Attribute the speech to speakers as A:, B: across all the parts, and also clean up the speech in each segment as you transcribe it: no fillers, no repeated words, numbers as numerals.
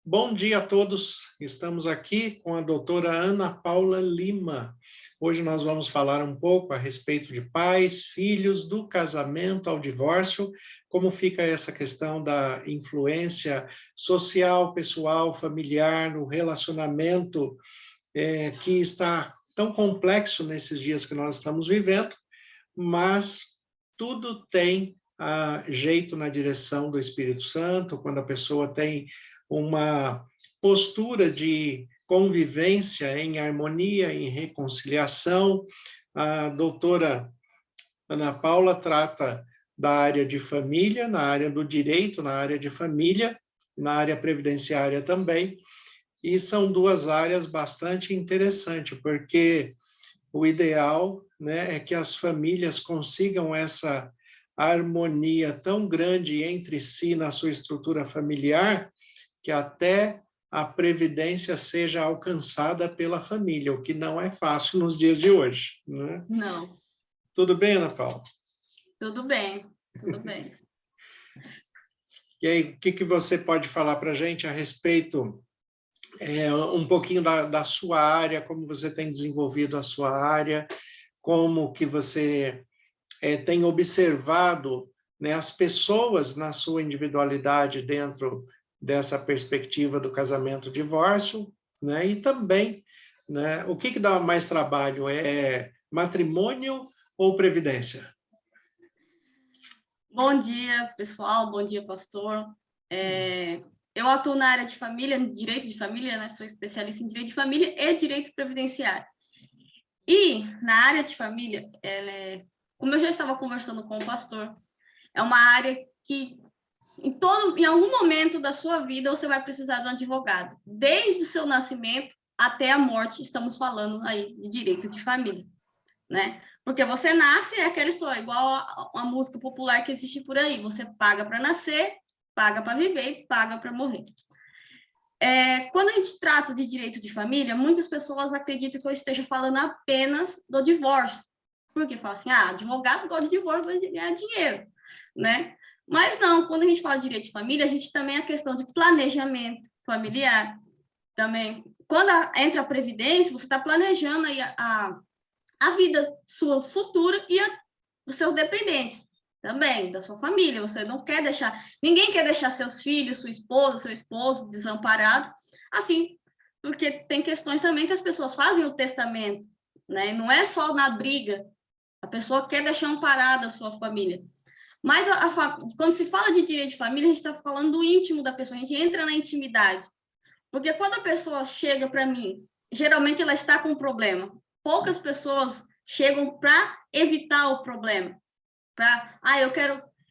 A: Bom dia a todos, estamos aqui com a doutora Ana Paula Lima. Hoje nós vamos falar um pouco a respeito de pais, filhos, do casamento ao divórcio, como fica essa questão da influência social, pessoal, familiar, no relacionamento que está tão complexo nesses dias que nós estamos vivendo, mas tudo tem jeito na direção do Espírito Santo, quando a pessoa tem uma postura de convivência em harmonia, em reconciliação. A doutora Ana Paula trata da área de família, na área do direito, na área de família, na área previdenciária também, e são duas áreas bastante interessantes, porque o ideal, né, é que as famílias consigam essa harmonia tão grande entre si na sua estrutura familiar, que até a previdência seja alcançada pela família, o que não é fácil nos dias de hoje, né?
B: Não.
A: Tudo bem, Ana Paula?
B: Tudo bem, tudo bem.
A: E aí, o que você pode falar para a gente a respeito, um pouquinho da sua área, como você tem desenvolvido a sua área, como que você tem observado, né, as pessoas na sua individualidade dentro dessa perspectiva do casamento-divórcio, né, e também, né, o que dá mais trabalho, matrimônio ou previdência?
B: Bom dia, pessoal, bom dia, pastor. Eu atuo na área de família, no direito de família, né, sou especialista em direito de família e direito previdenciário. E na área de família, como eu já estava conversando com o pastor, é uma área que em algum momento da sua vida você vai precisar de um advogado. Desde o seu nascimento até a morte, estamos falando aí de direito de família, né? Porque você nasce, é aquela história, igual a música popular que existe por aí. Você paga para nascer, paga para viver e paga para morrer. Quando a gente trata de direito de família, muitas pessoas acreditam que eu esteja falando apenas do divórcio. Porque falam assim, advogado gosta de divórcio, vai ganhar dinheiro, né? Mas não, quando a gente fala de direito de família, a gente também tem a questão de planejamento familiar. Também, quando entra a previdência, você está planejando aí a vida sua futura e dos seus dependentes também, da sua família. Você não quer deixar, ninguém quer deixar seus filhos, sua esposa, seu esposo desamparado, assim, porque tem questões também que as pessoas fazem o testamento, né? Não é só na briga, a pessoa quer deixar amparada a sua família. Mas quando se fala de direito de família, a gente está falando do íntimo da pessoa, a gente entra na intimidade. Porque quando a pessoa chega para mim, geralmente ela está com um problema. Poucas pessoas chegam para evitar o problema.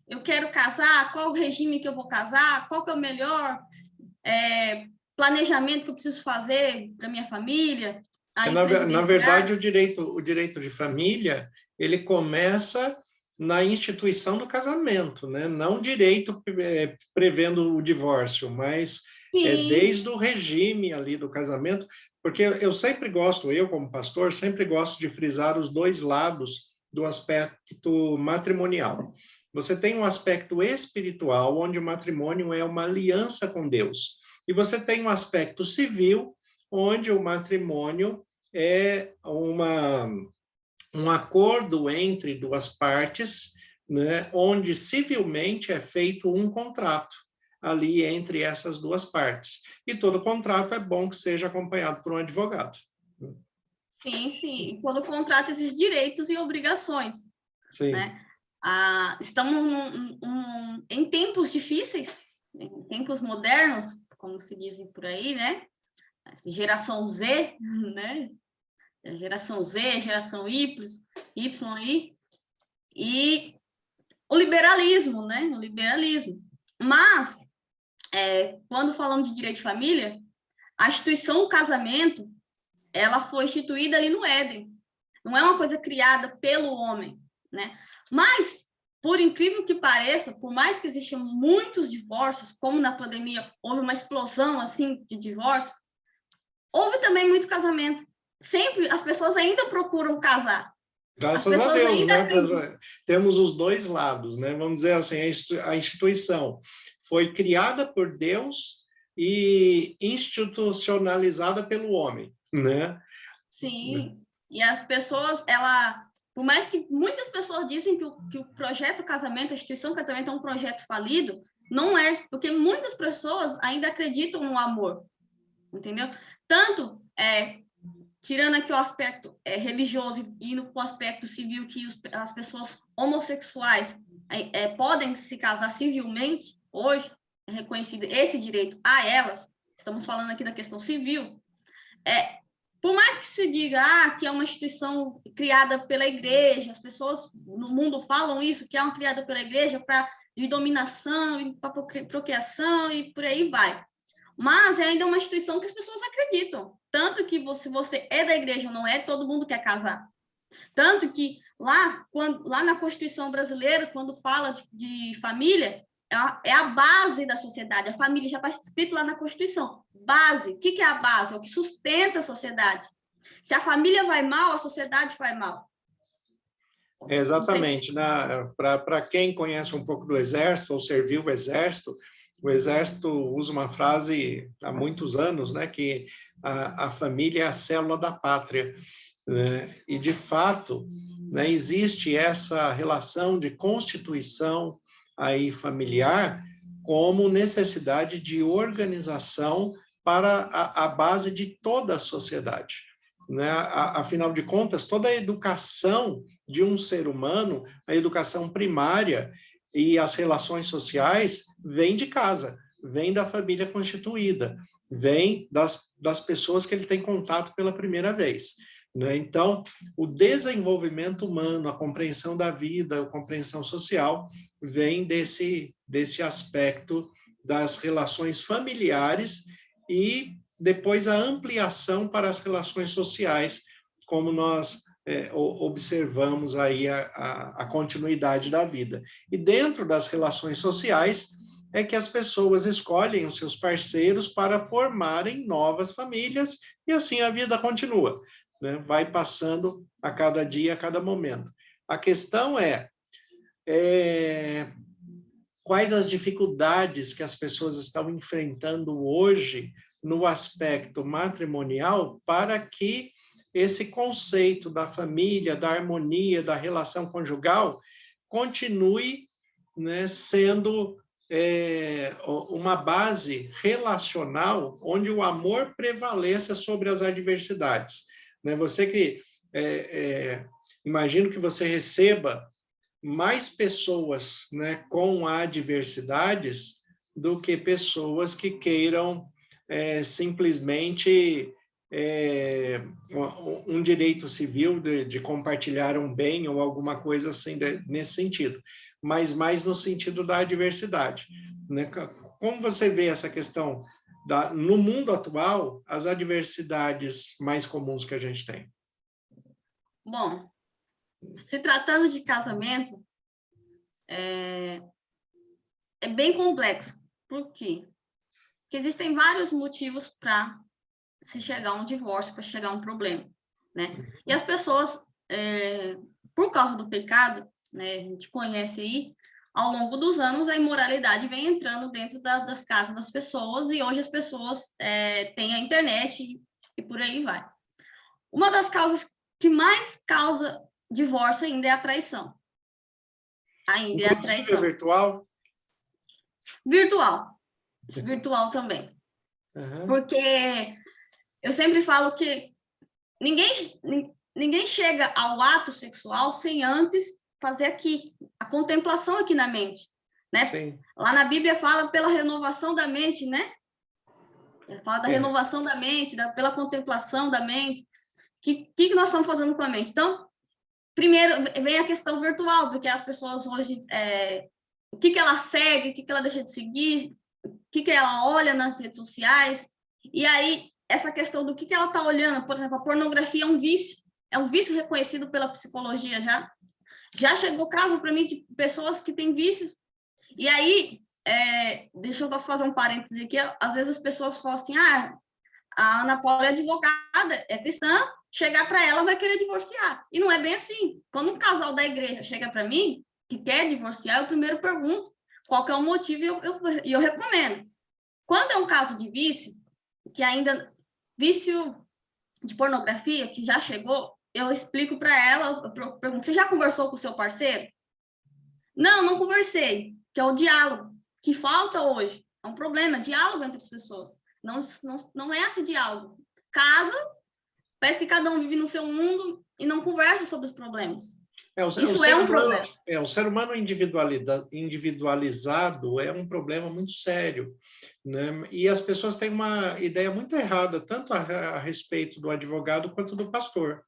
B: Eu quero casar, qual o regime que eu vou casar, qual que é o melhor planejamento que eu preciso fazer para minha família.
A: Na verdade, o direito de família, ele começa na instituição do casamento, né? Não direito prevendo o divórcio, mas desde o regime ali do casamento, porque eu sempre gosto, eu como pastor, sempre gosto de frisar os dois lados do aspecto matrimonial. Você tem um aspecto espiritual, onde o matrimônio é uma aliança com Deus, e você tem um aspecto civil, onde o matrimônio é um acordo entre duas partes, né, onde civilmente é feito um contrato ali entre essas duas partes. E todo contrato é bom que seja acompanhado por um advogado.
B: Sim, sim. Quando o contrato exige direitos e obrigações.
A: Sim.
B: Né? Estamos em tempos difíceis, em tempos modernos, como se dizem por aí, né? Geração Z, né? Geração Z, geração Y aí, e o liberalismo, né? O liberalismo. Mas, quando falamos de direito de família, a instituição do casamento, ela foi instituída ali no Éden. Não é uma coisa criada pelo homem, né? Mas, por incrível que pareça, por mais que existam muitos divórcios, como na pandemia houve uma explosão assim de divórcio, houve também muito casamento. Sempre as pessoas ainda procuram casar.
A: Graças a Deus, né? Temos os dois lados, né? Vamos dizer assim, a instituição foi criada por Deus e institucionalizada pelo homem, né?
B: Sim, e as pessoas, por mais que muitas pessoas dizem que o projeto casamento, a instituição casamento é um projeto falido, não é, porque muitas pessoas ainda acreditam no amor, entendeu? Tanto, tirando aqui o aspecto religioso e indo para o aspecto civil, que as pessoas homossexuais podem se casar civilmente, hoje é reconhecido esse direito a elas, estamos falando aqui da questão civil, por mais que se diga que é uma instituição criada pela igreja, as pessoas no mundo falam isso, que é uma criada pela igreja de dominação, e para procriação e por aí vai. Mas é ainda uma instituição que as pessoas acreditam. Tanto que se você é da igreja ou não é, todo mundo quer casar. Tanto que lá na Constituição brasileira, quando fala de família, é a base da sociedade. A família já está escrito lá na Constituição. Base. O que é a base? É o que sustenta a sociedade. Se a família vai mal, a sociedade vai mal.
A: Exatamente. Para quem conhece um pouco do Exército ou serviu o Exército usa uma frase há muitos anos, né, que a família é a célula da pátria. Né? E, de fato, né, existe essa relação de constituição aí familiar como necessidade de organização para a base de toda a sociedade. Né? Afinal de contas, toda a educação de um ser humano, a educação primária e as relações sociais vêm de casa, vêm da família constituída, vêm das pessoas que ele tem contato pela primeira vez. Né? Então, o desenvolvimento humano, a compreensão da vida, a compreensão social, vem desse aspecto das relações familiares e depois a ampliação para as relações sociais, como nós observamos aí a continuidade da vida. E dentro das relações sociais é que as pessoas escolhem os seus parceiros para formarem novas famílias e assim a vida continua. Né? Vai passando a cada dia, a cada momento. A questão quais as dificuldades que as pessoas estão enfrentando hoje no aspecto matrimonial para que esse conceito da família, da harmonia, da relação conjugal continue, né, sendo uma base relacional onde o amor prevaleça sobre as adversidades. Né? Você que imagino que você receba mais pessoas, né, com adversidades do que pessoas que queiram simplesmente um direito civil de compartilhar um bem ou alguma coisa assim nesse sentido, mas mais no sentido da adversidade. Né? Como você vê essa questão no mundo atual, as adversidades mais comuns que a gente tem?
B: Bom, se tratando de casamento, é bem complexo. Por quê? Porque existem vários motivos para se chegar a um divórcio, para chegar a um problema, né? E as pessoas, por causa do pecado, né, a gente conhece aí, ao longo dos anos, a imoralidade vem entrando dentro das casas das pessoas e hoje as pessoas têm a internet e por aí vai. Uma das causas que mais causa divórcio ainda é a traição. Ainda é a traição.
A: Virtual?
B: Virtual. Virtual também.
A: Uhum.
B: Porque eu sempre falo que ninguém chega ao ato sexual sem antes fazer aqui, a contemplação aqui na mente. Né?
A: Sim.
B: Lá na Bíblia fala pela renovação da mente, né? Fala da renovação da mente, pela contemplação da mente. O que nós estamos fazendo com a mente? Então, primeiro vem a questão virtual, porque as pessoas hoje, o que ela segue, o que ela deixa de seguir, o que ela olha nas redes sociais, e aí essa questão do que ela está olhando, por exemplo, a pornografia é um vício reconhecido pela psicologia já chegou caso para mim de pessoas que têm vícios, e aí, deixa eu fazer um parêntese aqui, às vezes as pessoas falam assim, a Ana Paula é advogada, é cristã, chegar para ela vai querer divorciar. E não é bem assim. Quando um casal da igreja chega para mim, que quer divorciar, eu primeiro pergunto qual que é o motivo e eu recomendo. Quando é um caso de vício, que ainda vício de pornografia, que já chegou, eu explico para ela, eu pergunto, você já conversou com o seu parceiro? Não conversei, que é o diálogo, que falta hoje. É um problema, diálogo entre as pessoas. Não é esse diálogo. Casa, parece que cada um vive no seu mundo e não conversa sobre os problemas. Isso é um problema.
A: O ser humano individualizado é um problema muito sério, né? E as pessoas têm uma ideia muito errada, tanto a respeito do advogado quanto do pastor,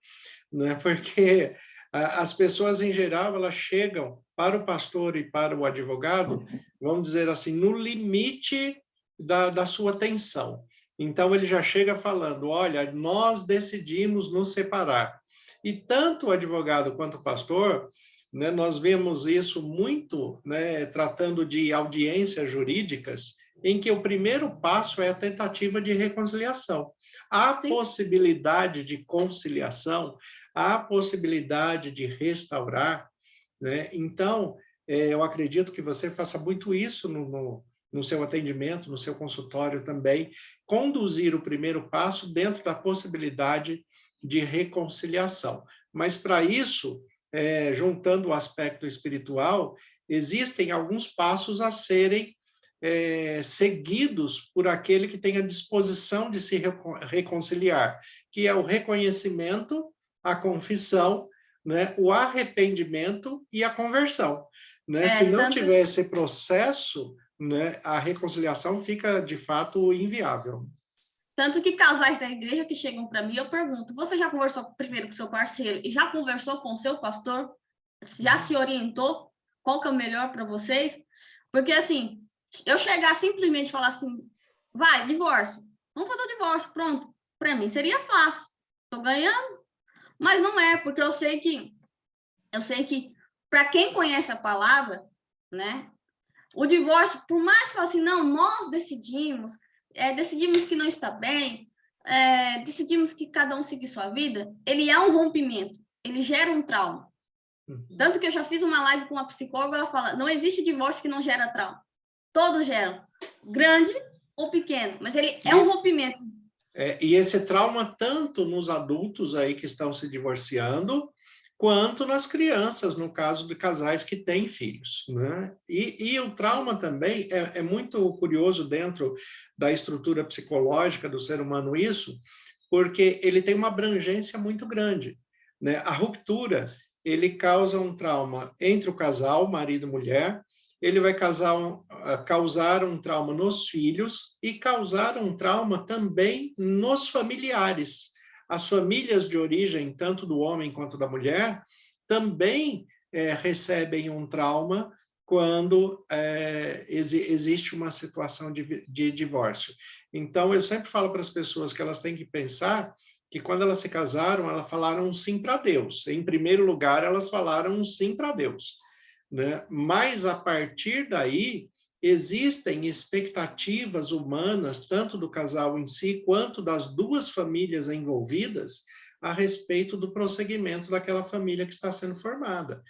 A: né? Porque as pessoas, em geral, elas chegam para o pastor e para o advogado, vamos dizer assim, no limite da sua tensão. Então, ele já chega falando, olha, nós decidimos nos separar. E tanto o advogado quanto o pastor, né, nós vemos isso muito, né, tratando de audiências jurídicas, em que o primeiro passo é a tentativa de reconciliação. Há possibilidade de conciliação, há possibilidade de restaurar, né? Então, eu acredito que você faça muito isso no seu atendimento, no seu consultório também, conduzir o primeiro passo dentro da possibilidade de reconciliação. Mas, para isso, juntando o aspecto espiritual, existem alguns passos a serem seguidos por aquele que tem a disposição de se reconciliar, que é o reconhecimento, a confissão, né, o arrependimento e a conversão. Né? Se não tiver esse processo, né, a reconciliação fica, de fato, inviável.
B: Tanto que casais da igreja que chegam para mim, eu pergunto, você já conversou primeiro com seu parceiro e já conversou com o seu pastor? Já se orientou? Qual que é o melhor para vocês? Porque, assim, eu chegar simplesmente e falar assim, vai, divórcio, vamos fazer o divórcio, pronto. Para mim seria fácil, estou ganhando. Mas não é, porque eu sei que para quem conhece a palavra, né, o divórcio, por mais que fale assim, não, nós decidimos que não está bem, decidimos que cada um seguir sua vida, ele é um rompimento, ele gera um trauma. Tanto que eu já fiz uma live com uma psicóloga, ela fala, não existe divórcio que não gera trauma. Todos geram, grande ou pequeno, mas ele é um rompimento.
A: E esse trauma tanto nos adultos aí que estão se divorciando, quanto nas crianças, no caso de casais que têm filhos, né? E o trauma também é muito curioso dentro da estrutura psicológica do ser humano isso, porque ele tem uma abrangência muito grande, né? A ruptura, ele causa um trauma entre o casal, marido e mulher, ele vai causar um trauma nos filhos e causar um trauma também nos familiares. As famílias de origem, tanto do homem quanto da mulher, também recebem um trauma quando existe uma situação de divórcio. Então, eu sempre falo para as pessoas que elas têm que pensar que quando elas se casaram, elas falaram um sim para Deus. Em primeiro lugar, elas falaram um sim para Deus, né? Mas, a partir daí, existem expectativas humanas, tanto do casal em si, quanto das duas famílias envolvidas, a respeito do prosseguimento daquela família que está sendo formada,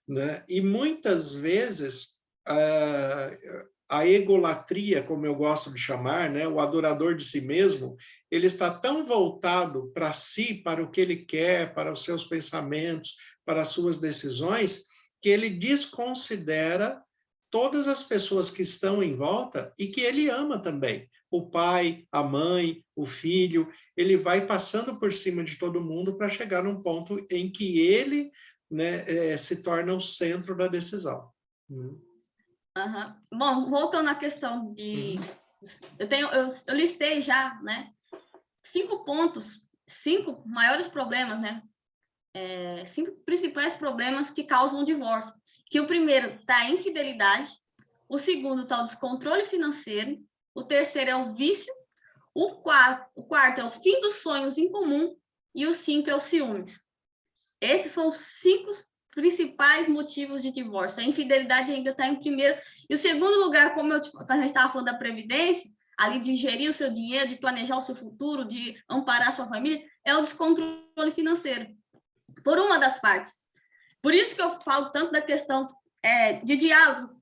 A: né? E muitas vezes, a egolatria, como eu gosto de chamar, né, o adorador de si mesmo, ele está tão voltado para si, para o que ele quer, para os seus pensamentos, para as suas decisões, que ele desconsidera todas as pessoas que estão em volta e que ele ama também. O pai, a mãe, o filho, ele vai passando por cima de todo mundo para chegar num ponto em que ele, né, se torna o centro da decisão.
B: Bom, voltando à questão de... Eu listei já, né, 5 pontos, 5 maiores problemas, né, 5 principais problemas que causam o divórcio. Que o primeiro está a infidelidade, o segundo está o descontrole financeiro, o terceiro é o vício, o quarto é o fim dos sonhos em comum e o 5 é o ciúmes. Esses são os 5 principais motivos de divórcio. A infidelidade ainda está em primeiro. E o segundo lugar, quando a gente estava falando da previdência, ali de gerir o seu dinheiro, de planejar o seu futuro, de amparar a sua família, é o descontrole financeiro, por uma das partes. Por isso que eu falo tanto da questão de diálogo.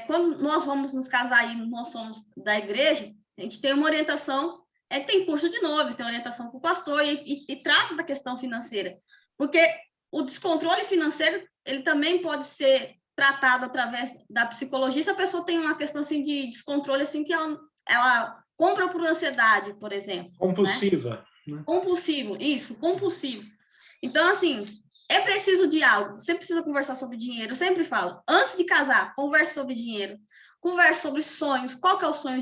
B: Quando nós vamos nos casar e nós somos da igreja, A gente tem uma orientação, tem curso de noivos, tem orientação com o pastor e trata da questão financeira. Porque o descontrole financeiro, ele também pode ser tratado através da psicologia, se a pessoa tem uma questão assim de descontrole, assim, que ela compra por ansiedade, por exemplo.
A: Compulsiva. Né?
B: Compulsivo, isso, compulsivo. Então, assim, é preciso diálogo, você precisa conversar sobre dinheiro, eu sempre falo, antes de casar, converse sobre dinheiro, converse sobre sonhos, qual que é o sonho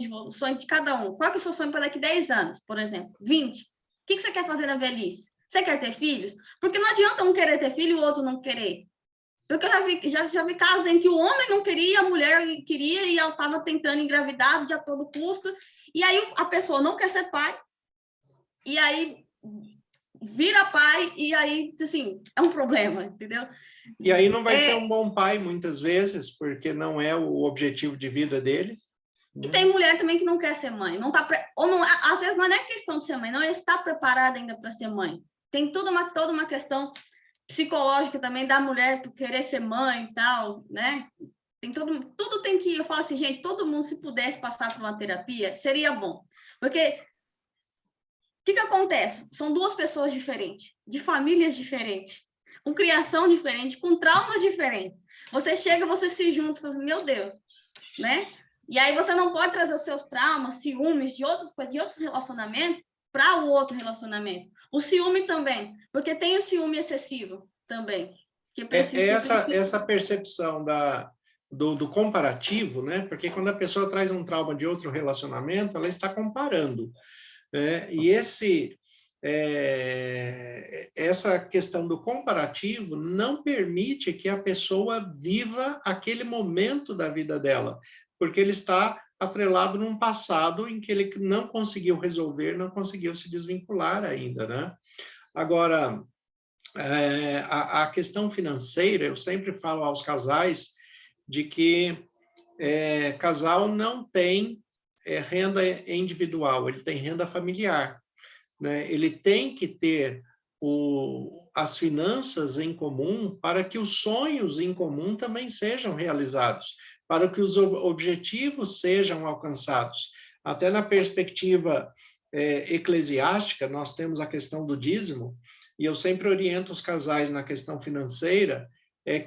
B: de cada um, qual que é o seu sonho para daqui 10 anos, por exemplo, 20, o que você quer fazer na velhice? Você quer ter filhos? Porque não adianta um querer ter filho e o outro não querer. Porque eu já vi casos em que o homem não queria, a mulher queria e ela estava tentando engravidar de a todo custo, e aí a pessoa não quer ser pai, e aí vira pai, e aí, assim, é um problema, entendeu?
A: E aí não vai ser um bom pai, muitas vezes, porque não é o objetivo de vida dele.
B: E tem mulher também que não quer ser mãe, não tá, ou não, às vezes não é questão de ser mãe, não está preparada ainda para ser mãe. Tem toda uma questão psicológica também da mulher por querer ser mãe e tal, né? Tem tudo tem que, eu falo assim, gente, todo mundo se pudesse passar por uma terapia, seria bom. Porque o que acontece? São duas pessoas diferentes, de famílias diferentes, com criação diferente, com traumas diferentes. Você chega, você se junta, fala, meu Deus, né? E aí você não pode trazer os seus traumas, ciúmes de outras coisas, de outros relacionamentos, para o outro relacionamento. O ciúme também, porque tem o ciúme excessivo também.
A: Essa percepção do comparativo, né? Porque quando a pessoa traz um trauma de outro relacionamento, ela está comparando. E essa questão do comparativo não permite que a pessoa viva aquele momento da vida dela, porque ele está atrelado num passado em que ele não conseguiu resolver, não conseguiu se desvincular ainda, né? Agora, a questão financeira, eu sempre falo aos casais de que casal não tem renda individual, ele tem renda familiar. Né? Ele tem que ter as finanças em comum para que os sonhos em comum também sejam realizados, para que os objetivos sejam alcançados. Até na perspectiva eclesiástica, nós temos a questão do dízimo, e eu sempre oriento os casais na questão financeira,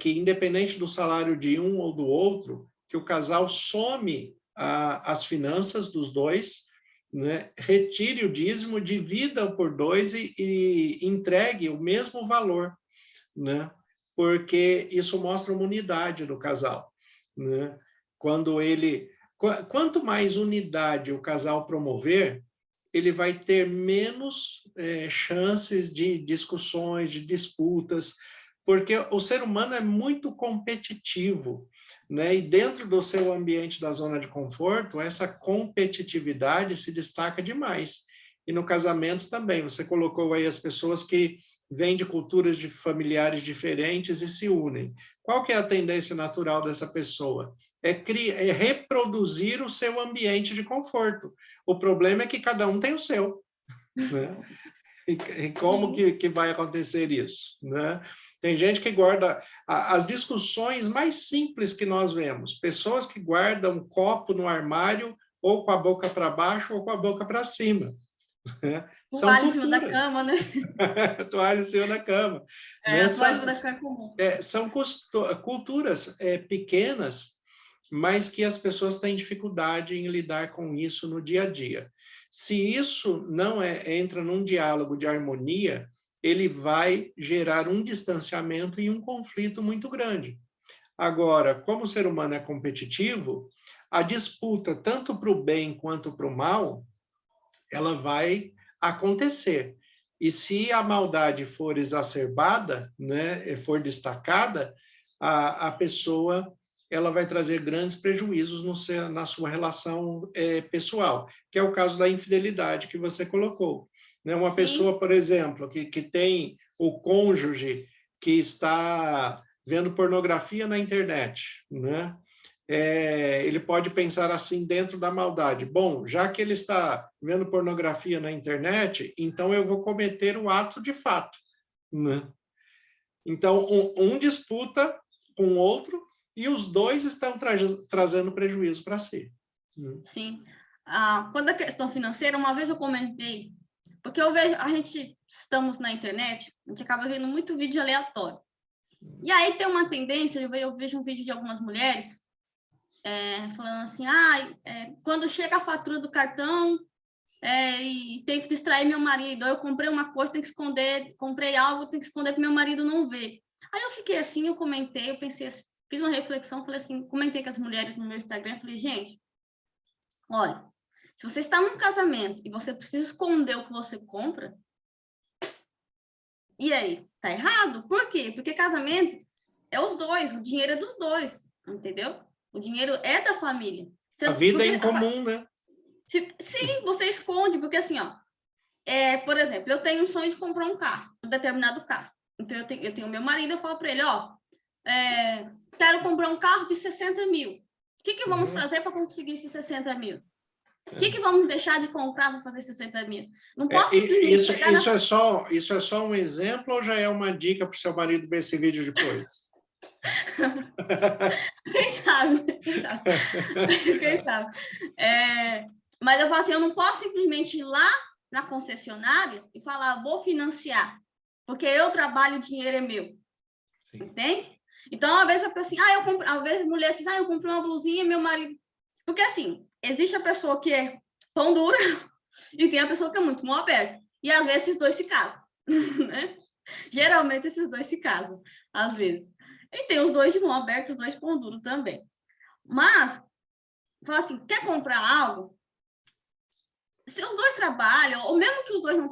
A: que independente do salário de um ou do outro, que o casal some as finanças dos dois, né? Retire o dízimo, divida por 2 e entregue o mesmo valor, né? Porque isso mostra uma unidade do casal. Né? Quanto mais unidade o casal promover, ele vai ter menos chances de discussões, de disputas, porque o ser humano é muito competitivo, né? E dentro do seu ambiente da zona de conforto, essa competitividade se destaca demais. E no casamento também, você colocou aí as pessoas que vêm de culturas de familiares diferentes e se unem. Qual que é a tendência natural dessa pessoa? É reproduzir o seu ambiente de conforto. O problema é que cada um tem o seu. Né? E como que vai acontecer isso? Né? Tem gente que guarda as discussões mais simples que nós vemos, pessoas que guardam um copo no armário ou com a boca para baixo ou com a boca para cima. Né?
B: Toalha em cima da cama, né?
A: Toalha em cima da cama.
B: Né? Toalha em cima da cama é comum.
A: São culturas pequenas, mas que as pessoas têm dificuldade em lidar com isso no dia a dia. Se isso não entra num diálogo de harmonia, ele vai gerar um distanciamento e um conflito muito grande. Agora, como o ser humano é competitivo, a disputa, tanto para o bem quanto para o mal, ela vai acontecer. E se a maldade for exacerbada, né, for destacada, a pessoa ela vai trazer grandes prejuízos na sua relação pessoal, que é o caso da infidelidade que você colocou. Né? Uma pessoa, por exemplo, que tem o cônjuge que está vendo pornografia na internet, né? Ele pode pensar assim dentro da maldade. Bom, já que ele está vendo pornografia na internet, então eu vou cometer o ato de fato. Né? Então, um disputa com o outro e os dois estão trazendo prejuízo para si.
B: Sim. quando a questão financeira, uma vez eu comentei, porque estamos na internet, a gente acaba vendo muito vídeo aleatório. E aí tem uma tendência, eu vejo um vídeo de algumas mulheres falando assim, quando chega a fatura do cartão, e tem que distrair meu marido, eu comprei uma coisa, tem que esconder, comprei algo, tem que esconder para meu marido não ver. Aí eu fiquei assim, eu comentei, eu pensei assim, fiz uma reflexão, falei assim, comentei com as mulheres no meu Instagram, falei, gente, olha, se você está num casamento e você precisa esconder o que você compra, e aí? Tá errado? Por quê? Porque casamento é os dois, o dinheiro é dos dois, entendeu? O dinheiro é da família.
A: A vida é em comum, né?
B: Sim, você esconde, porque assim, ó, por exemplo, eu tenho um sonho de comprar um carro, um determinado carro. Então, eu tenho meu marido, eu falo para ele, quero comprar um carro de 60 mil. O que vamos fazer para conseguir esses 60 mil? O que vamos deixar de comprar para fazer 60 mil? Não posso simplesmente
A: isso é só um exemplo ou já é uma dica para o seu marido ver esse vídeo depois?
B: Quem sabe? Quem sabe? Mas eu falo assim, eu não posso simplesmente ir lá na concessionária e falar, vou financiar, porque eu trabalho, o dinheiro é meu. Sim. Entende? Então, às vezes, às vezes a mulher diz, eu comprei uma blusinha, meu marido... Porque, assim, existe a pessoa que é pão dura e tem a pessoa que é muito mão aberta. E, às vezes, esses dois se casam, né? Geralmente, esses dois se casam, às vezes. E tem os dois de mão aberta, os dois de pão duro também. Mas, fala assim, quer comprar algo? Se os dois trabalham, ou mesmo que os dois não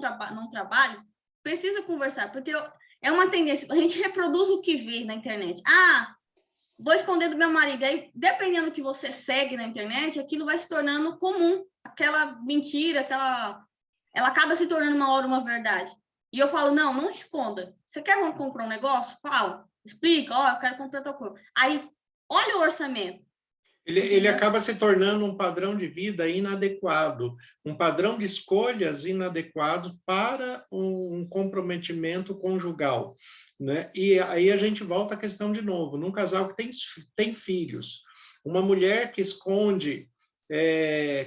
B: trabalhem, precisa conversar, porque é uma tendência, a gente reproduz o que vê na internet. Vou esconder do meu marido. Aí, dependendo do que você segue na internet, aquilo vai se tornando comum. Aquela mentira, ela acaba se tornando uma hora uma verdade. E eu falo, não esconda. Você quer comprar um negócio? Fala, explica, eu quero comprar tal coisa. Aí, olha o orçamento.
A: Ele acaba se tornando um padrão de vida inadequado, um padrão de escolhas inadequado para um comprometimento conjugal, né? E aí a gente volta à questão de novo, num casal que tem filhos, uma mulher que esconde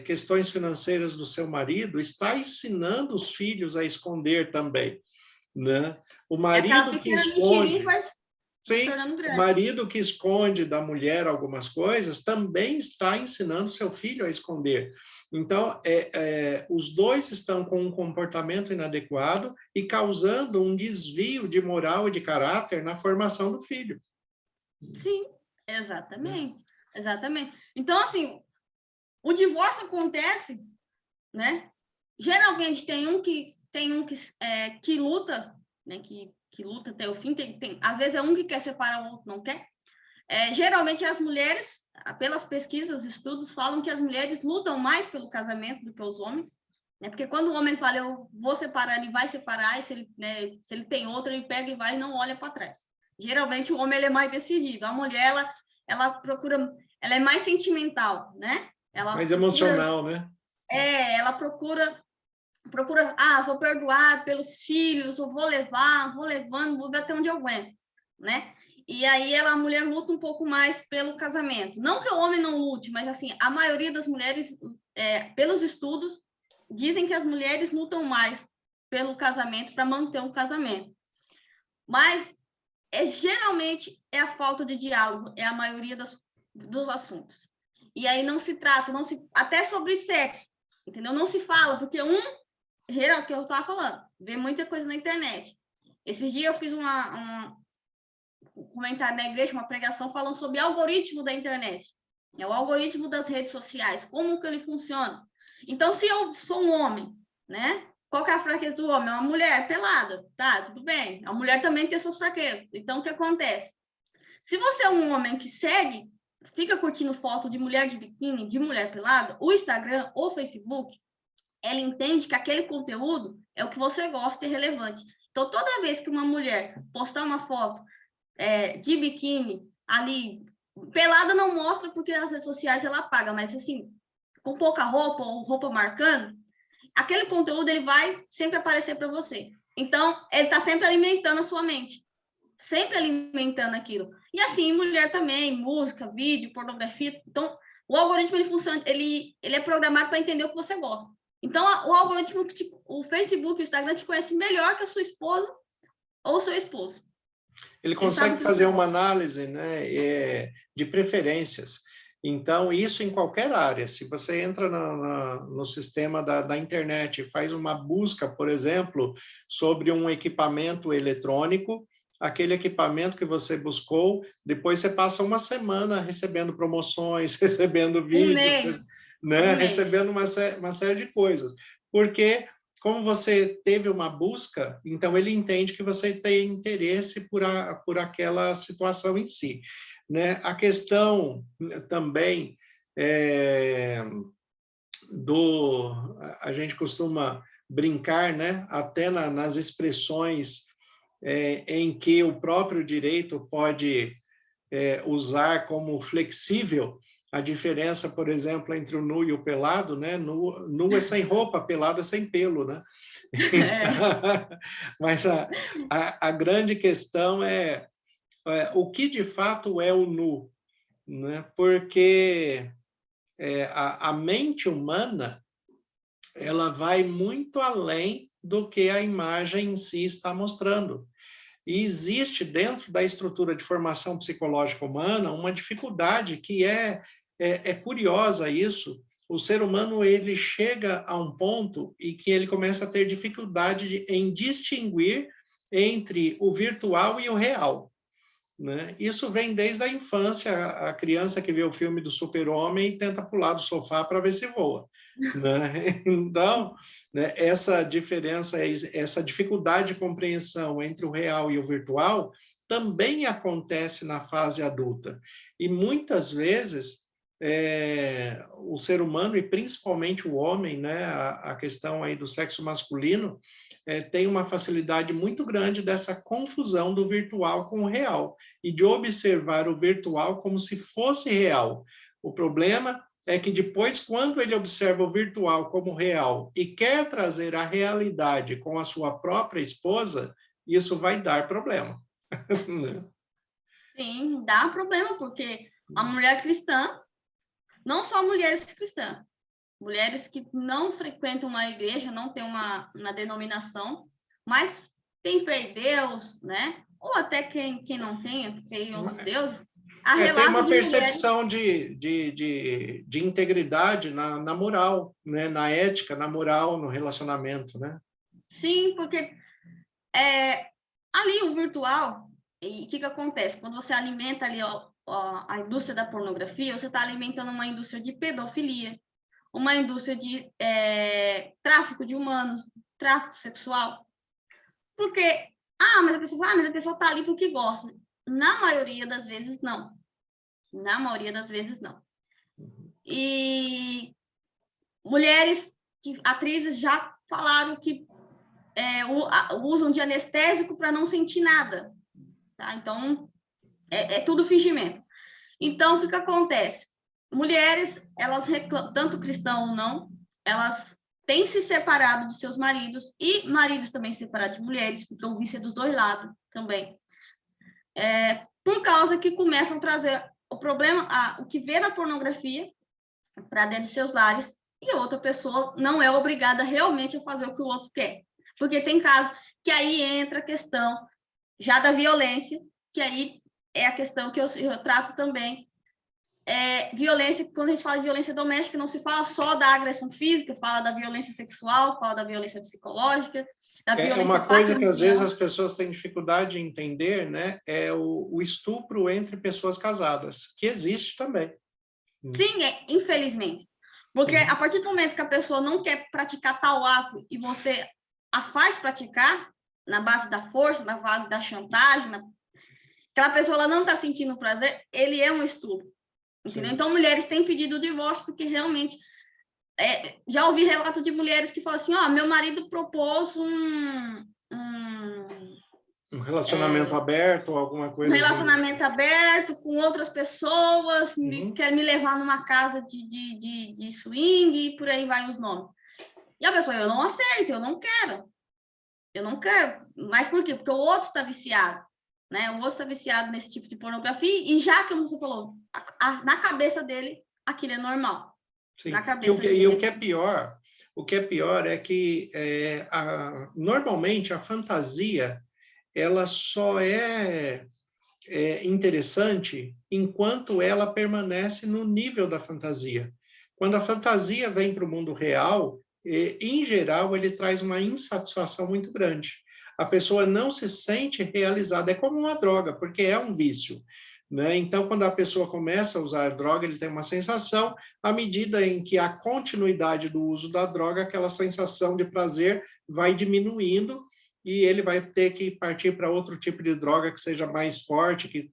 A: questões financeiras do seu marido está ensinando os filhos a esconder também, né? O marido que esconde... Sim, o marido que esconde da mulher algumas coisas também está ensinando seu filho a esconder. Então, os dois estão com um comportamento inadequado e causando um desvio de moral e de caráter na formação do filho.
B: Sim, exatamente. Exatamente. Então, assim, o divórcio acontece, né? Geralmente tem um que luta, né? Que luta até o fim, às vezes é um que quer separar, o outro não quer. Geralmente as mulheres, pelas pesquisas, estudos, falam que as mulheres lutam mais pelo casamento do que os homens, né? Porque quando o homem fala, eu vou separar, ele vai separar, e se ele tem outra, ele pega e vai e não olha para trás. Geralmente o homem ele é mais decidido, a mulher, ela procura, ela é mais sentimental, né?
A: Mais emocional, né?
B: Ela procura, vou perdoar pelos filhos, eu vou levando, vou ver até onde eu aguento, né? E aí a mulher luta um pouco mais pelo casamento. Não que o homem não lute, mas assim, a maioria das mulheres, pelos estudos, dizem que as mulheres lutam mais pelo casamento, para manter um casamento. Mas geralmente é a falta de diálogo, é a maioria dos assuntos. E aí não se trata, até sobre sexo, entendeu? Não se fala, porque que eu estava falando, vê muita coisa na internet. Esses dias eu fiz um comentário na igreja, uma pregação falando sobre o algoritmo da internet, o algoritmo das redes sociais, como que ele funciona. Então, se eu sou um homem, né? Qual que é a fraqueza do homem? É uma mulher pelada, tá? Tudo bem. A mulher também tem suas fraquezas. Então, o que acontece? Se você é um homem que fica curtindo foto de mulher de biquíni, de mulher pelada, o Instagram ou o Facebook, ela entende que aquele conteúdo é o que você gosta e é relevante. Então, toda vez que uma mulher postar uma foto de biquíni ali, pelada não mostra porque nas redes sociais ela apaga, mas assim, com pouca roupa ou roupa marcando, aquele conteúdo ele vai sempre aparecer para você. Então, ele está sempre alimentando a sua mente, sempre alimentando aquilo. E assim, mulher também, música, vídeo, pornografia. Então, O algoritmo, ele funciona, ele é programado para entender o que você gosta. Então, o algoritmo, o Facebook, o Instagram te conhece melhor que a sua esposa ou o seu esposo.
A: Ele consegue fazer uma análise, né, de preferências. Então, isso em qualquer área. Se você entra no sistema da internet e faz uma busca, por exemplo, sobre um equipamento eletrônico, aquele equipamento que você buscou, depois você passa uma semana recebendo promoções, recebendo vídeos, né, recebendo uma série de coisas. Porque, como você teve uma busca, então ele entende que você tem interesse por aquela situação em si. Né? A questão também a gente costuma brincar, né? Até nas expressões em que o próprio direito pode usar como flexível a diferença, por exemplo, entre o nu e o pelado, né? Nu é sem roupa, pelado é sem pelo, né? Mas a grande questão é o que de fato é o nu, né? Porque a mente humana ela vai muito além do que a imagem em si está mostrando. E existe dentro da estrutura de formação psicológica humana uma dificuldade que é curiosa isso. O ser humano ele chega a um ponto em que ele começa a ter dificuldade em distinguir entre o virtual e o real. Né? Isso vem desde a infância, a criança que vê o filme do Super-Homem e tenta pular do sofá para ver se voa. Né? Então, né, essa diferença, essa dificuldade de compreensão entre o real e o virtual também acontece na fase adulta. E muitas vezes o ser humano, e principalmente o homem, né, a questão aí do sexo masculino, tem uma facilidade muito grande dessa confusão do virtual com o real e de observar o virtual como se fosse real. O problema é que depois, quando ele observa o virtual como real e quer trazer a realidade com a sua própria esposa, isso vai dar problema.
B: Sim, dá problema, porque a mulher cristã, não só mulheres cristãs, mulheres que não frequentam uma igreja, não têm uma denominação, mas tem fé em Deus, né? Ou até quem não tem, crê em outros deuses.
A: Tem uma percepção de integridade na moral, né? Na ética, na moral, no relacionamento, né?
B: Sim, porque ali o virtual, e o que acontece? Quando você alimenta ali a indústria da pornografia, você está alimentando uma indústria de pedofilia, uma indústria de tráfico de humanos, tráfico sexual. Porque, mas a pessoa está ali porque gosta. Na maioria das vezes, não. Na maioria das vezes, não. E atrizes já falaram que usam de anestésico para não sentir nada. Tá? Então, é tudo fingimento. Então, o que acontece? Mulheres, elas reclamam, tanto cristão ou não, elas têm se separado de seus maridos, e maridos também separados de mulheres, porque o vício é dos dois lados também. Por causa que começam a trazer o problema, o que vê na pornografia, para dentro de seus lares, e a outra pessoa não é obrigada realmente a fazer o que o outro quer. Porque tem casos que aí entra a questão já da violência, que aí é a questão que eu trato também. Violência, quando a gente fala de violência doméstica, não se fala só da agressão física, fala da violência sexual, fala da violência psicológica, da violência
A: uma coisa que às vezes as pessoas têm dificuldade de entender, né? É o estupro entre pessoas casadas, que existe também.
B: Sim, infelizmente. Porque a partir do momento que a pessoa não quer praticar tal ato e você a faz praticar, na base da força, na base da chantagem, aquela pessoa ela não está sentindo prazer, ele é um estupro. Entendeu? Então, mulheres têm pedido o divórcio porque realmente... já ouvi relato de mulheres que falam assim, meu marido propôs um
A: relacionamento aberto, alguma coisa
B: um relacionamento assim. Aberto com outras pessoas, quer me levar numa casa de swing e por aí vai os nomes. E a pessoa, eu não aceito, eu não quero. Mas por quê? Porque o outro está viciado, né? O outro está viciado nesse tipo de pornografia e já, como você falou, na cabeça dele, aquilo é normal.
A: Sim.
B: Na cabeça dele.
A: E o que é pior é que normalmente a fantasia ela só é interessante enquanto ela permanece no nível da fantasia. Quando a fantasia vem para o mundo real, em geral, ele traz uma insatisfação muito grande. A pessoa não se sente realizada, é como uma droga, porque é um vício. Né? Então, quando a pessoa começa a usar droga, ele tem uma sensação, à medida em que a continuidade do uso da droga, aquela sensação de prazer vai diminuindo e ele vai ter que partir para outro tipo de droga que seja mais forte, que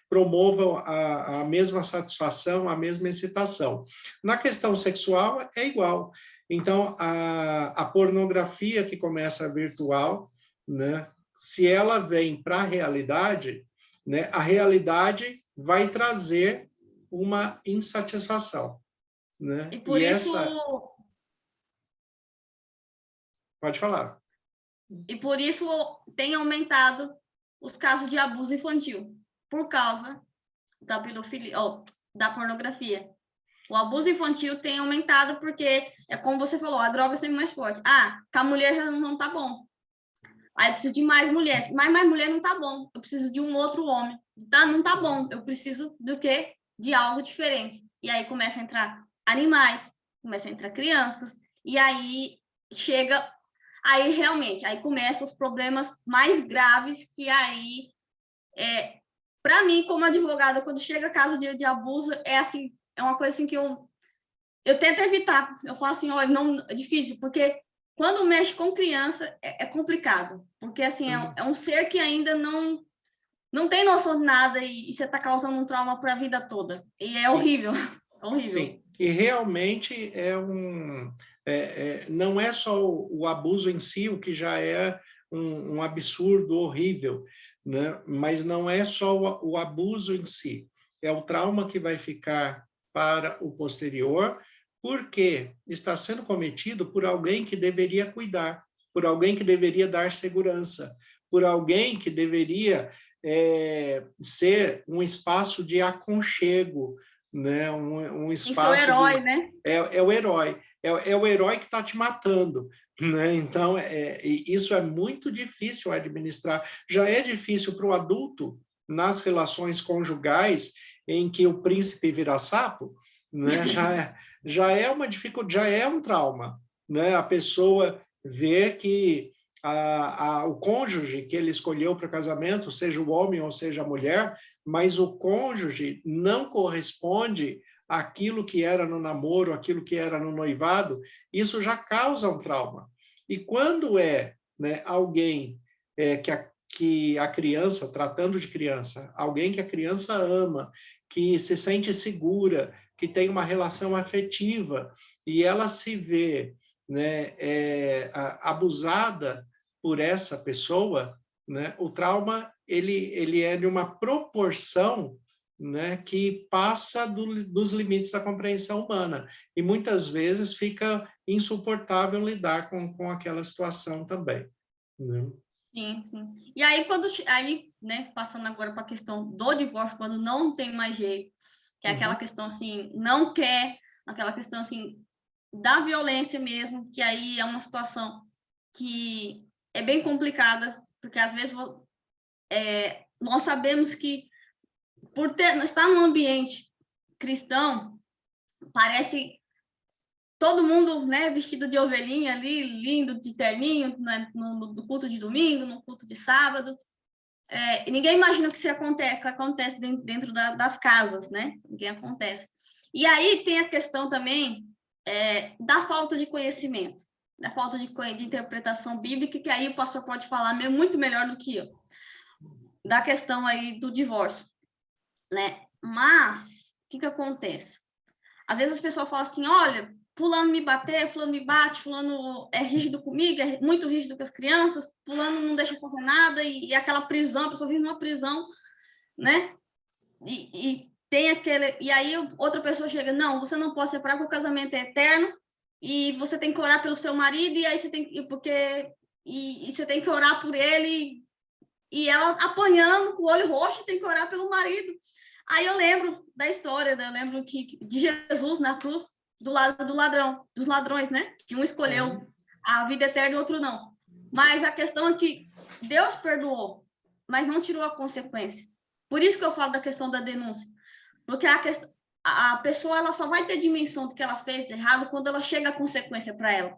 A: promova a mesma satisfação, a mesma excitação. Na questão sexual, é igual. Então, a pornografia que começa virtual, né, se ela vem para a realidade, né, a realidade vai trazer uma insatisfação. Né?
B: E por isso...
A: Pode falar.
B: E por isso tem aumentado os casos de abuso infantil, por causa da pedofilia, da pornografia. O abuso infantil tem aumentado porque, é como você falou, a droga é sempre mais forte. Com a mulher já não tá bom. Aí eu preciso de mais mulheres. Mas mais mulher não tá bom. Eu preciso de um outro homem. Não tá bom. Eu preciso do quê? De algo diferente. E aí começa a entrar animais, começa a entrar crianças, e aí chega... Aí, realmente, aí começam os problemas mais graves que aí... Para mim, como advogada, quando chega caso de abuso, assim, é uma coisa assim que eu tento evitar. Eu falo assim, olha, não, é difícil, porque quando mexe com criança, é complicado. Porque, assim, é um ser que ainda não tem noção de nada e você está causando um trauma para a vida toda. E é horrível, horrível.
A: Sim, e realmente não é só o abuso em si, o que já é um absurdo horrível, né? Mas não é só o abuso em si, é o trauma que vai ficar para o posterior, porque está sendo cometido por alguém que deveria cuidar, por alguém que deveria dar segurança, por alguém que deveria ser um espaço de aconchego, né? Um espaço...
B: Isso é o herói, né?
A: É o herói. É o herói que está te matando. Né? Então, isso é muito difícil administrar. Já é difícil para o adulto, nas relações conjugais, em que o príncipe vira sapo, né? já é uma dificuldade, já é um trauma. Né? A pessoa vê que o cônjuge que ele escolheu para o casamento, seja o homem ou seja a mulher, mas o cônjuge não corresponde àquilo que era no namoro, aquilo que era no noivado, isso já causa um trauma. E quando né, alguém que a criança, tratando de criança, alguém que a criança ama, que se sente segura, que tem uma relação afetiva, e ela se vê, né, abusada por essa pessoa, né, o trauma ele é de uma proporção, né, que passa dos limites da compreensão humana, e muitas vezes fica insuportável lidar com aquela situação também. Né?
B: Sim, sim. E aí, né, passando agora para a questão do divórcio, quando não tem mais jeito, que é aquela questão assim, não quer, aquela questão assim, da violência mesmo, que aí é uma situação que é bem complicada, porque às vezes nós sabemos que por estar num ambiente cristão, parece todo mundo, né, vestido de ovelhinha ali, lindo, de terninho, né, no culto de domingo, no culto de sábado. E ninguém imagina que isso acontece dentro das casas, né? Ninguém acontece. E aí tem a questão também da falta de conhecimento, da falta de interpretação bíblica, que aí o pastor pode falar muito melhor do que eu, da questão aí do divórcio, né? Mas, o que acontece? Às vezes as pessoas falam assim, olha, fulano me bateu, fulano me bate, fulano é rígido comigo, é muito rígido com as crianças, fulano não deixa fazer nada, e aquela prisão, a pessoa vive numa prisão, né? E tem aquele... E aí outra pessoa chega, não, você não pode separar porque o casamento é eterno, e você tem que orar pelo seu marido, e aí você tem e você tem que orar por ele, e ela apanhando com o olho roxo, tem que orar pelo marido. Aí eu lembro da história, né? Eu lembro de Jesus na cruz, do lado dos ladrões, né? Que um escolheu a vida eterna e o outro não. Mas a questão é que Deus perdoou, mas não tirou a consequência. Por isso que eu falo da questão da denúncia. Porque a pessoa ela só vai ter dimensão do que ela fez de errado quando ela chega a consequência para ela.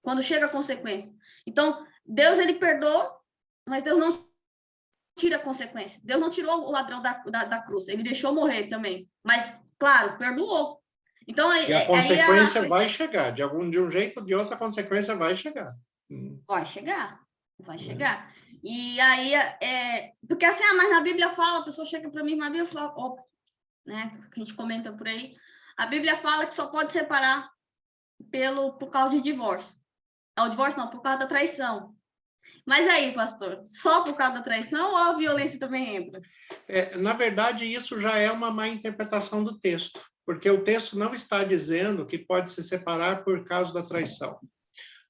B: Quando chega a consequência. Então, Deus, ele perdoa, mas Deus não tira a consequência. Deus não tirou o ladrão da cruz, ele deixou morrer também. Mas, claro, perdoou. Então,
A: E a consequência vai chegar, de um jeito ou de outro, a consequência vai chegar.
B: Vai chegar, vai chegar. E aí, porque assim, mas na Bíblia fala, a pessoa chega para mim, na Bíblia fala, né, que a gente comenta por aí, a Bíblia fala que só pode separar por causa de divórcio. O divórcio não, por causa da traição. Mas aí, pastor, só por causa da traição ou a violência também entra?
A: Na verdade, isso já é uma má interpretação do texto, porque o texto não está dizendo que pode se separar por causa da traição.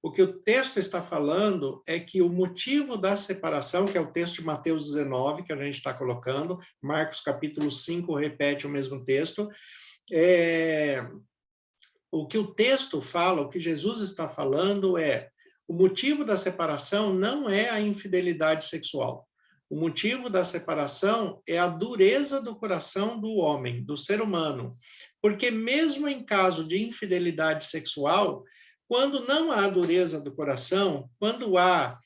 A: O que o texto está falando é que o motivo da separação, que é o texto de Mateus 19, que a gente está colocando, Marcos capítulo 5 repete o mesmo texto, o que o texto fala, o que Jesus está falando o motivo da separação não é a infidelidade sexual. O motivo da separação é a dureza do coração do homem, do ser humano. Porque mesmo em caso de infidelidade sexual, quando não há dureza do coração, quando há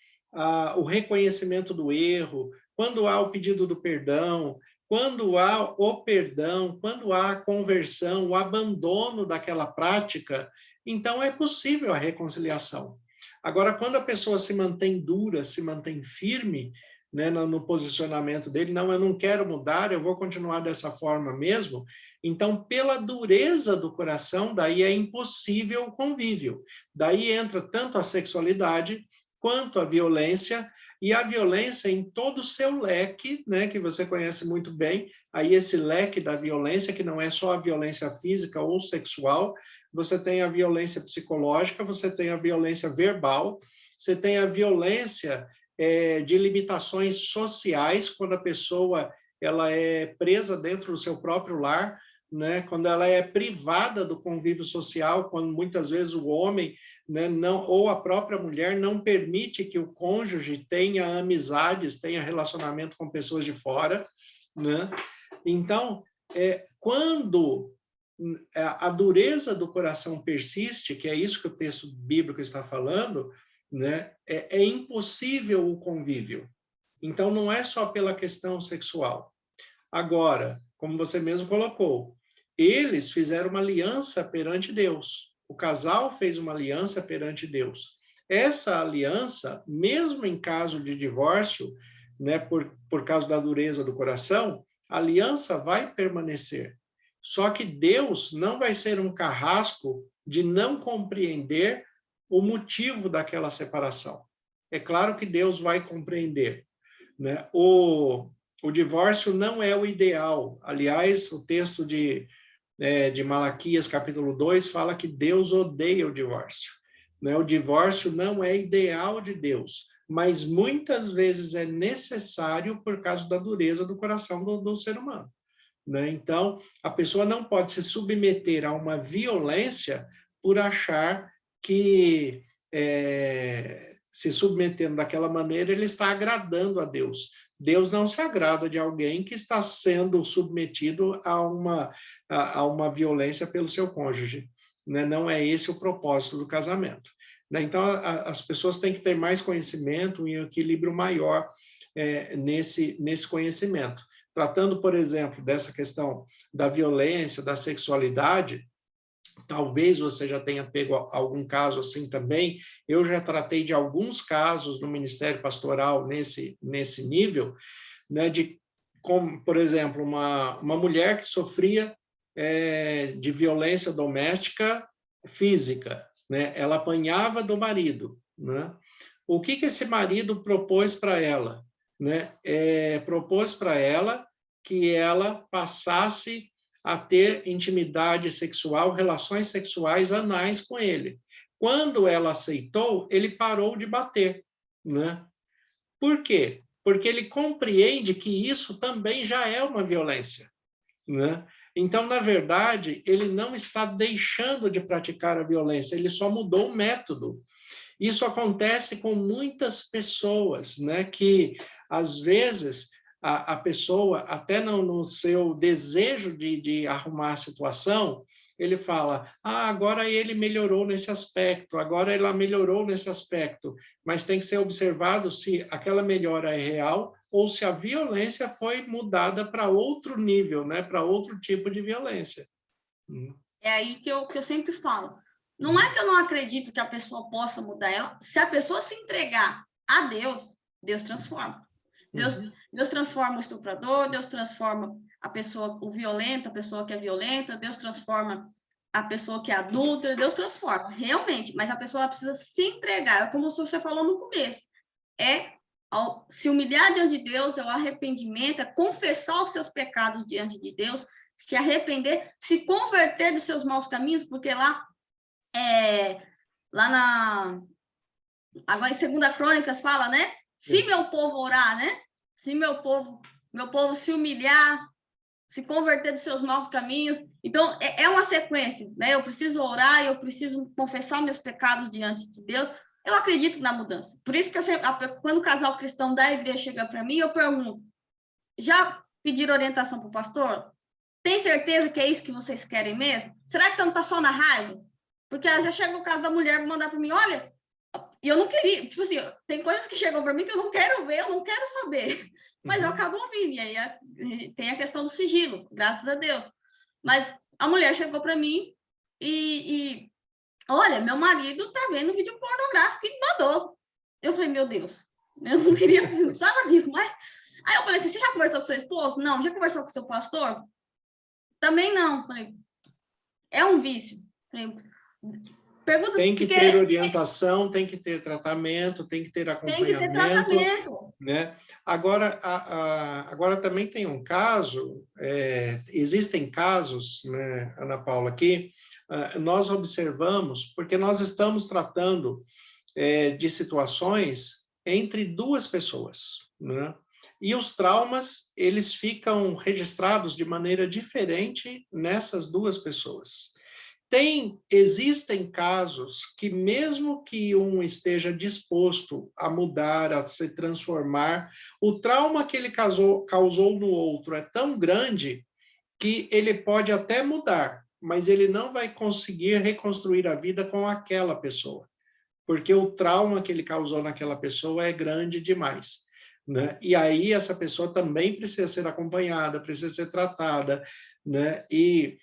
A: o reconhecimento do erro, quando há o pedido do perdão, quando há o perdão, quando há a conversão, o abandono daquela prática, então é possível a reconciliação. Agora, quando a pessoa se mantém dura, se mantém firme, né, no posicionamento dele, não, eu não quero mudar, eu vou continuar dessa forma mesmo, então, pela dureza do coração, daí é impossível o convívio. Daí entra tanto a sexualidade, quanto a violência, e a violência em todo o seu leque, né, que você conhece muito bem, aí esse leque da violência, que não é só a violência física ou sexual, você tem a violência psicológica, você tem a violência verbal, você tem a violência de limitações sociais, quando a pessoa ela é presa dentro do seu próprio lar, né, quando ela é privada do convívio social, quando muitas vezes o homem, né, não, ou a própria mulher não permite que o cônjuge tenha amizades, tenha relacionamento com pessoas de fora, né? Então, quando a dureza do coração persiste, que é isso que o texto bíblico está falando, né, é impossível o convívio. Então, não é só pela questão sexual. Agora, como você mesmo colocou, eles fizeram uma aliança perante Deus. O casal fez uma aliança perante Deus. Essa aliança, mesmo em caso de divórcio, né, por causa da dureza do coração, a aliança vai permanecer. Só que Deus não vai ser um carrasco de não compreender o motivo daquela separação. É claro que Deus vai compreender, né? O divórcio não é o ideal. Aliás, o texto de Malaquias, capítulo 2, fala que Deus odeia o divórcio. Né? O divórcio não é ideal de Deus, mas muitas vezes é necessário por causa da dureza do coração do ser humano. Né? Então, a pessoa não pode se submeter a uma violência por achar que se submetendo daquela maneira, ele está agradando a Deus. Deus não se agrada de alguém que está sendo submetido a uma violência pelo seu cônjuge. Né? Não é esse o propósito do casamento. Né? Então, as pessoas têm que ter mais conhecimento e um equilíbrio maior nesse conhecimento. Tratando, por exemplo, dessa questão da violência, da sexualidade, talvez você já tenha pego algum caso assim também. Eu já tratei de alguns casos no Ministério Pastoral nesse nível, né, como, por exemplo, uma mulher que sofria de violência doméstica física, né? Ela apanhava do marido, né? O que esse marido propôs para ela? Né? Propôs para ela que ela passasse a ter intimidade sexual, relações sexuais anais com ele. Quando ela aceitou, ele parou de bater. Né? Por quê? Porque ele compreende que isso também já é uma violência. né? Então, na verdade, ele não está deixando de praticar a violência, ele só mudou o método. Isso acontece com muitas pessoas, né? Que, às vezes, a pessoa, até no seu desejo de arrumar a situação, ele fala, agora ele melhorou nesse aspecto, agora ela melhorou nesse aspecto, mas tem que ser observado se aquela melhora é real ou se a violência foi mudada para outro nível, né? Para outro tipo de violência.
B: É aí que eu sempre falo. Não é que eu não acredito que a pessoa possa mudar ela. Se a pessoa se entregar a Deus, Deus transforma. Deus transforma o estuprador, Deus transforma a pessoa, o violento, a pessoa que é violenta, Deus transforma a pessoa que é adulta, Deus transforma, realmente. Mas a pessoa precisa se entregar, como você falou no começo. Ao se humilhar diante de Deus, é o arrependimento, é confessar os seus pecados diante de Deus, se arrepender, se converter dos seus maus caminhos, porque agora em 2 Crônicas fala, né? Se meu povo orar, né? Se meu povo se humilhar, se converter dos seus maus caminhos. Então, é uma sequência, né? Eu preciso orar, eu preciso confessar meus pecados diante de Deus. Eu acredito na mudança. Por isso que quando o casal cristão da igreja chega para mim, eu pergunto, já pediram orientação para o pastor? Tem certeza que é isso que vocês querem mesmo? Será que você não está só na raiva? Porque já chega o caso da mulher mandar para mim, olha, e eu não queria, tipo assim, tem coisas que chegam para mim que eu não quero ver, eu não quero saber, mas eu acabo ouvindo, e aí tem a questão do sigilo, graças a Deus. Mas a mulher chegou para mim e olha, meu marido tá vendo vídeo pornográfico e mandou. Eu falei, meu Deus, eu não queria, não precisava disso, mas... Aí eu falei assim, você já conversou com seu esposo? Não. Já conversou com seu pastor? Também não. Falei, é um vício. Falei, pergunta
A: tem que ter orientação, tem que ter tratamento, tem que ter acompanhamento.
B: Tem que ter tratamento.
A: Né? Agora também tem um caso, existem casos, né, Ana Paula, que nós observamos, porque nós estamos tratando de situações entre duas pessoas, né? E os traumas, eles ficam registrados de maneira diferente nessas duas pessoas. Existem casos que, mesmo que um esteja disposto a mudar, a se transformar, o trauma que ele causou no outro é tão grande que ele pode até mudar, mas ele não vai conseguir reconstruir a vida com aquela pessoa, porque o trauma que ele causou naquela pessoa é grande demais, né? E aí essa pessoa também precisa ser acompanhada, precisa ser tratada, né? E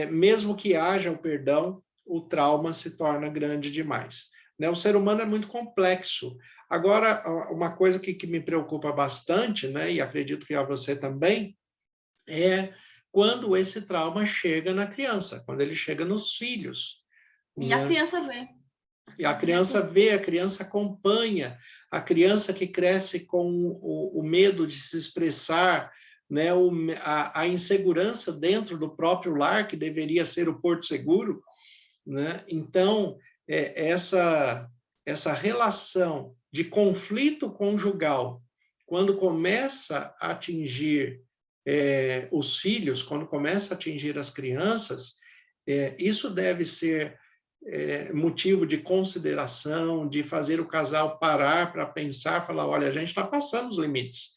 A: mesmo que haja o perdão, o trauma se torna grande demais, né? O ser humano é muito complexo. Agora, uma coisa que me preocupa bastante, né? E acredito que a você também, é quando esse trauma chega na criança, quando ele chega nos filhos.
B: E
A: né?
B: A criança vê.
A: E a criança vê, a criança acompanha, a criança que cresce com o medo de se expressar, né, a insegurança dentro do próprio lar, que deveria ser o porto seguro, né? Então, essa relação de conflito conjugal, quando começa a atingir os filhos, quando começa a atingir as crianças, isso deve ser motivo de consideração, de fazer o casal parar para pensar, falar, olha, a gente está passando os limites,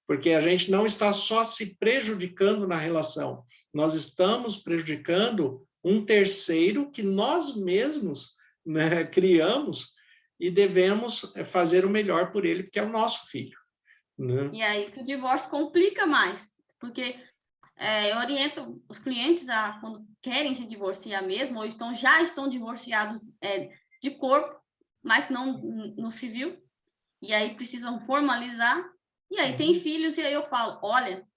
A: porque a gente não está só se prejudicando na relação, nós estamos prejudicando um terceiro que nós mesmos, né, criamos e devemos fazer o melhor por ele, porque é o nosso filho. Né?
B: E aí que o divórcio complica mais, porque eu oriento os clientes a, quando querem se divorciar mesmo, ou já estão divorciados de corpo, mas não no civil, e aí precisam formalizar, e aí tem filhos, e aí eu falo, olha,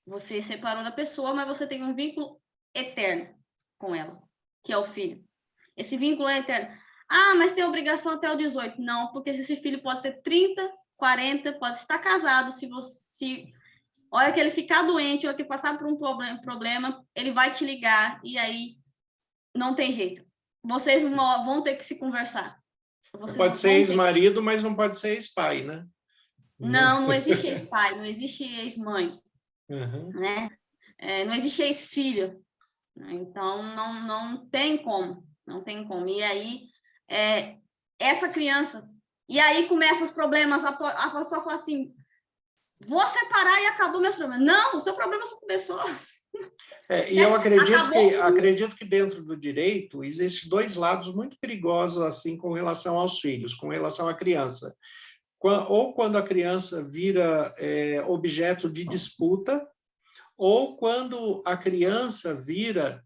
B: você separou da pessoa, mas você tem um vínculo eterno com ela, que é o filho. Esse vínculo é eterno. Mas tem obrigação até o 18. Não, porque esse filho pode ter 30, 40, pode estar casado, se hora que ele ficar doente, hora que passar por um problema, ele vai te ligar, e aí não tem jeito. Vocês vão ter que se conversar.
A: Pode ser ex-marido, mas não pode ser ex-pai, né?
B: Não existe ex-pai, não existe ex-mãe. Né? não existe ex-filho, né? Então não tem como, não tem como. E aí, essa criança... E aí começam os problemas, a pessoa fala assim, vou separar e acabou meus problemas. Não, o seu problema só começou.
A: E eu acredito que dentro do direito existem dois lados muito perigosos assim com relação aos filhos, com relação à criança. Ou quando a criança vira objeto de disputa, ou quando a criança vira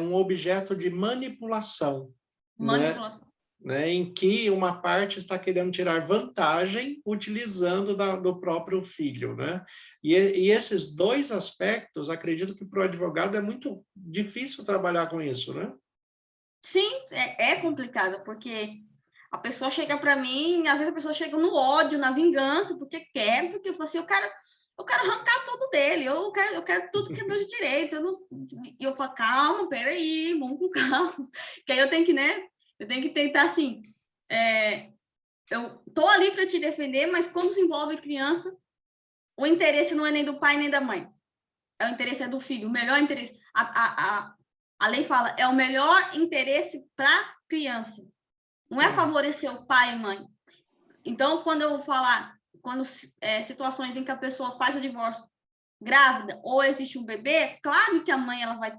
A: um objeto de manipulação.
B: Manipulação.
A: Né, em que uma parte está querendo tirar vantagem utilizando do próprio filho, né? E esses dois aspectos, acredito que para o advogado é muito difícil trabalhar com isso, né?
B: Sim, é complicado, porque a pessoa chega para mim, às vezes a pessoa chega no ódio, na vingança, porque eu falo assim, eu quero arrancar tudo dele, eu quero tudo que é meu direito, e eu falo, calma, peraí, vamos com calma, que aí eu tenho que, né? Eu tenho que tentar, assim, eu tô ali para te defender, mas quando se envolve criança, o interesse não é nem do pai nem da mãe. O interesse é do filho. O melhor interesse... A lei fala, é o melhor interesse para a criança. Não é favorecer o pai e mãe. Então, quando eu vou falar, situações em que a pessoa faz o divórcio grávida ou existe um bebê, claro que a mãe não é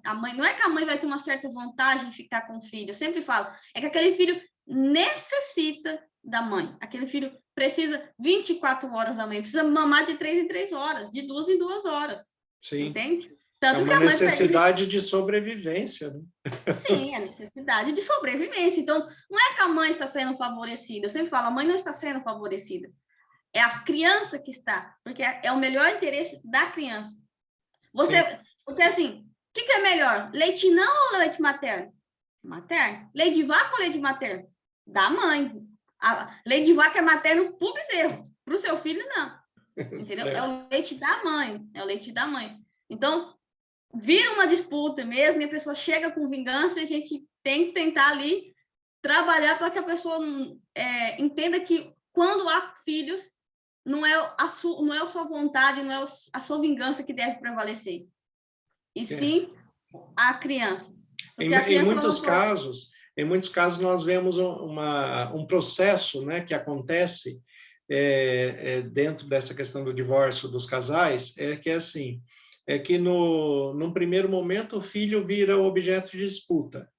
B: que a mãe vai ter uma certa vantagem em ficar com o filho, eu sempre falo, é que aquele filho necessita da mãe, aquele filho precisa 24 horas da mãe, precisa mamar de 3 em 3 horas, de 2 em 2 horas. Sim. Entende?
A: Tanto que a mãe necessidade de sobrevivência, né?
B: Sim, a necessidade de sobrevivência. Então, não é que a mãe está sendo favorecida, eu sempre falo, a mãe não está sendo favorecida. É a criança que está, porque é o melhor interesse da criança. Porque assim, o que é melhor? Leite não ou leite materno? Materno. Leite de vaca ou leite materno? Da mãe. Leite de vaca é materno para o bezerro, para o seu filho não. Entendeu? É o leite da mãe. É o leite da mãe. Então, vira uma disputa mesmo, e a pessoa chega com vingança, e a gente tem que tentar ali trabalhar para que a pessoa entenda que quando há filhos, não é a sua vontade, não é a sua vingança que deve prevalecer, e sim a criança.
A: Em muitos casos, nós vemos um processo, né, que acontece dentro dessa questão do divórcio dos casais, que é assim, que num primeiro momento o filho vira objeto de disputa,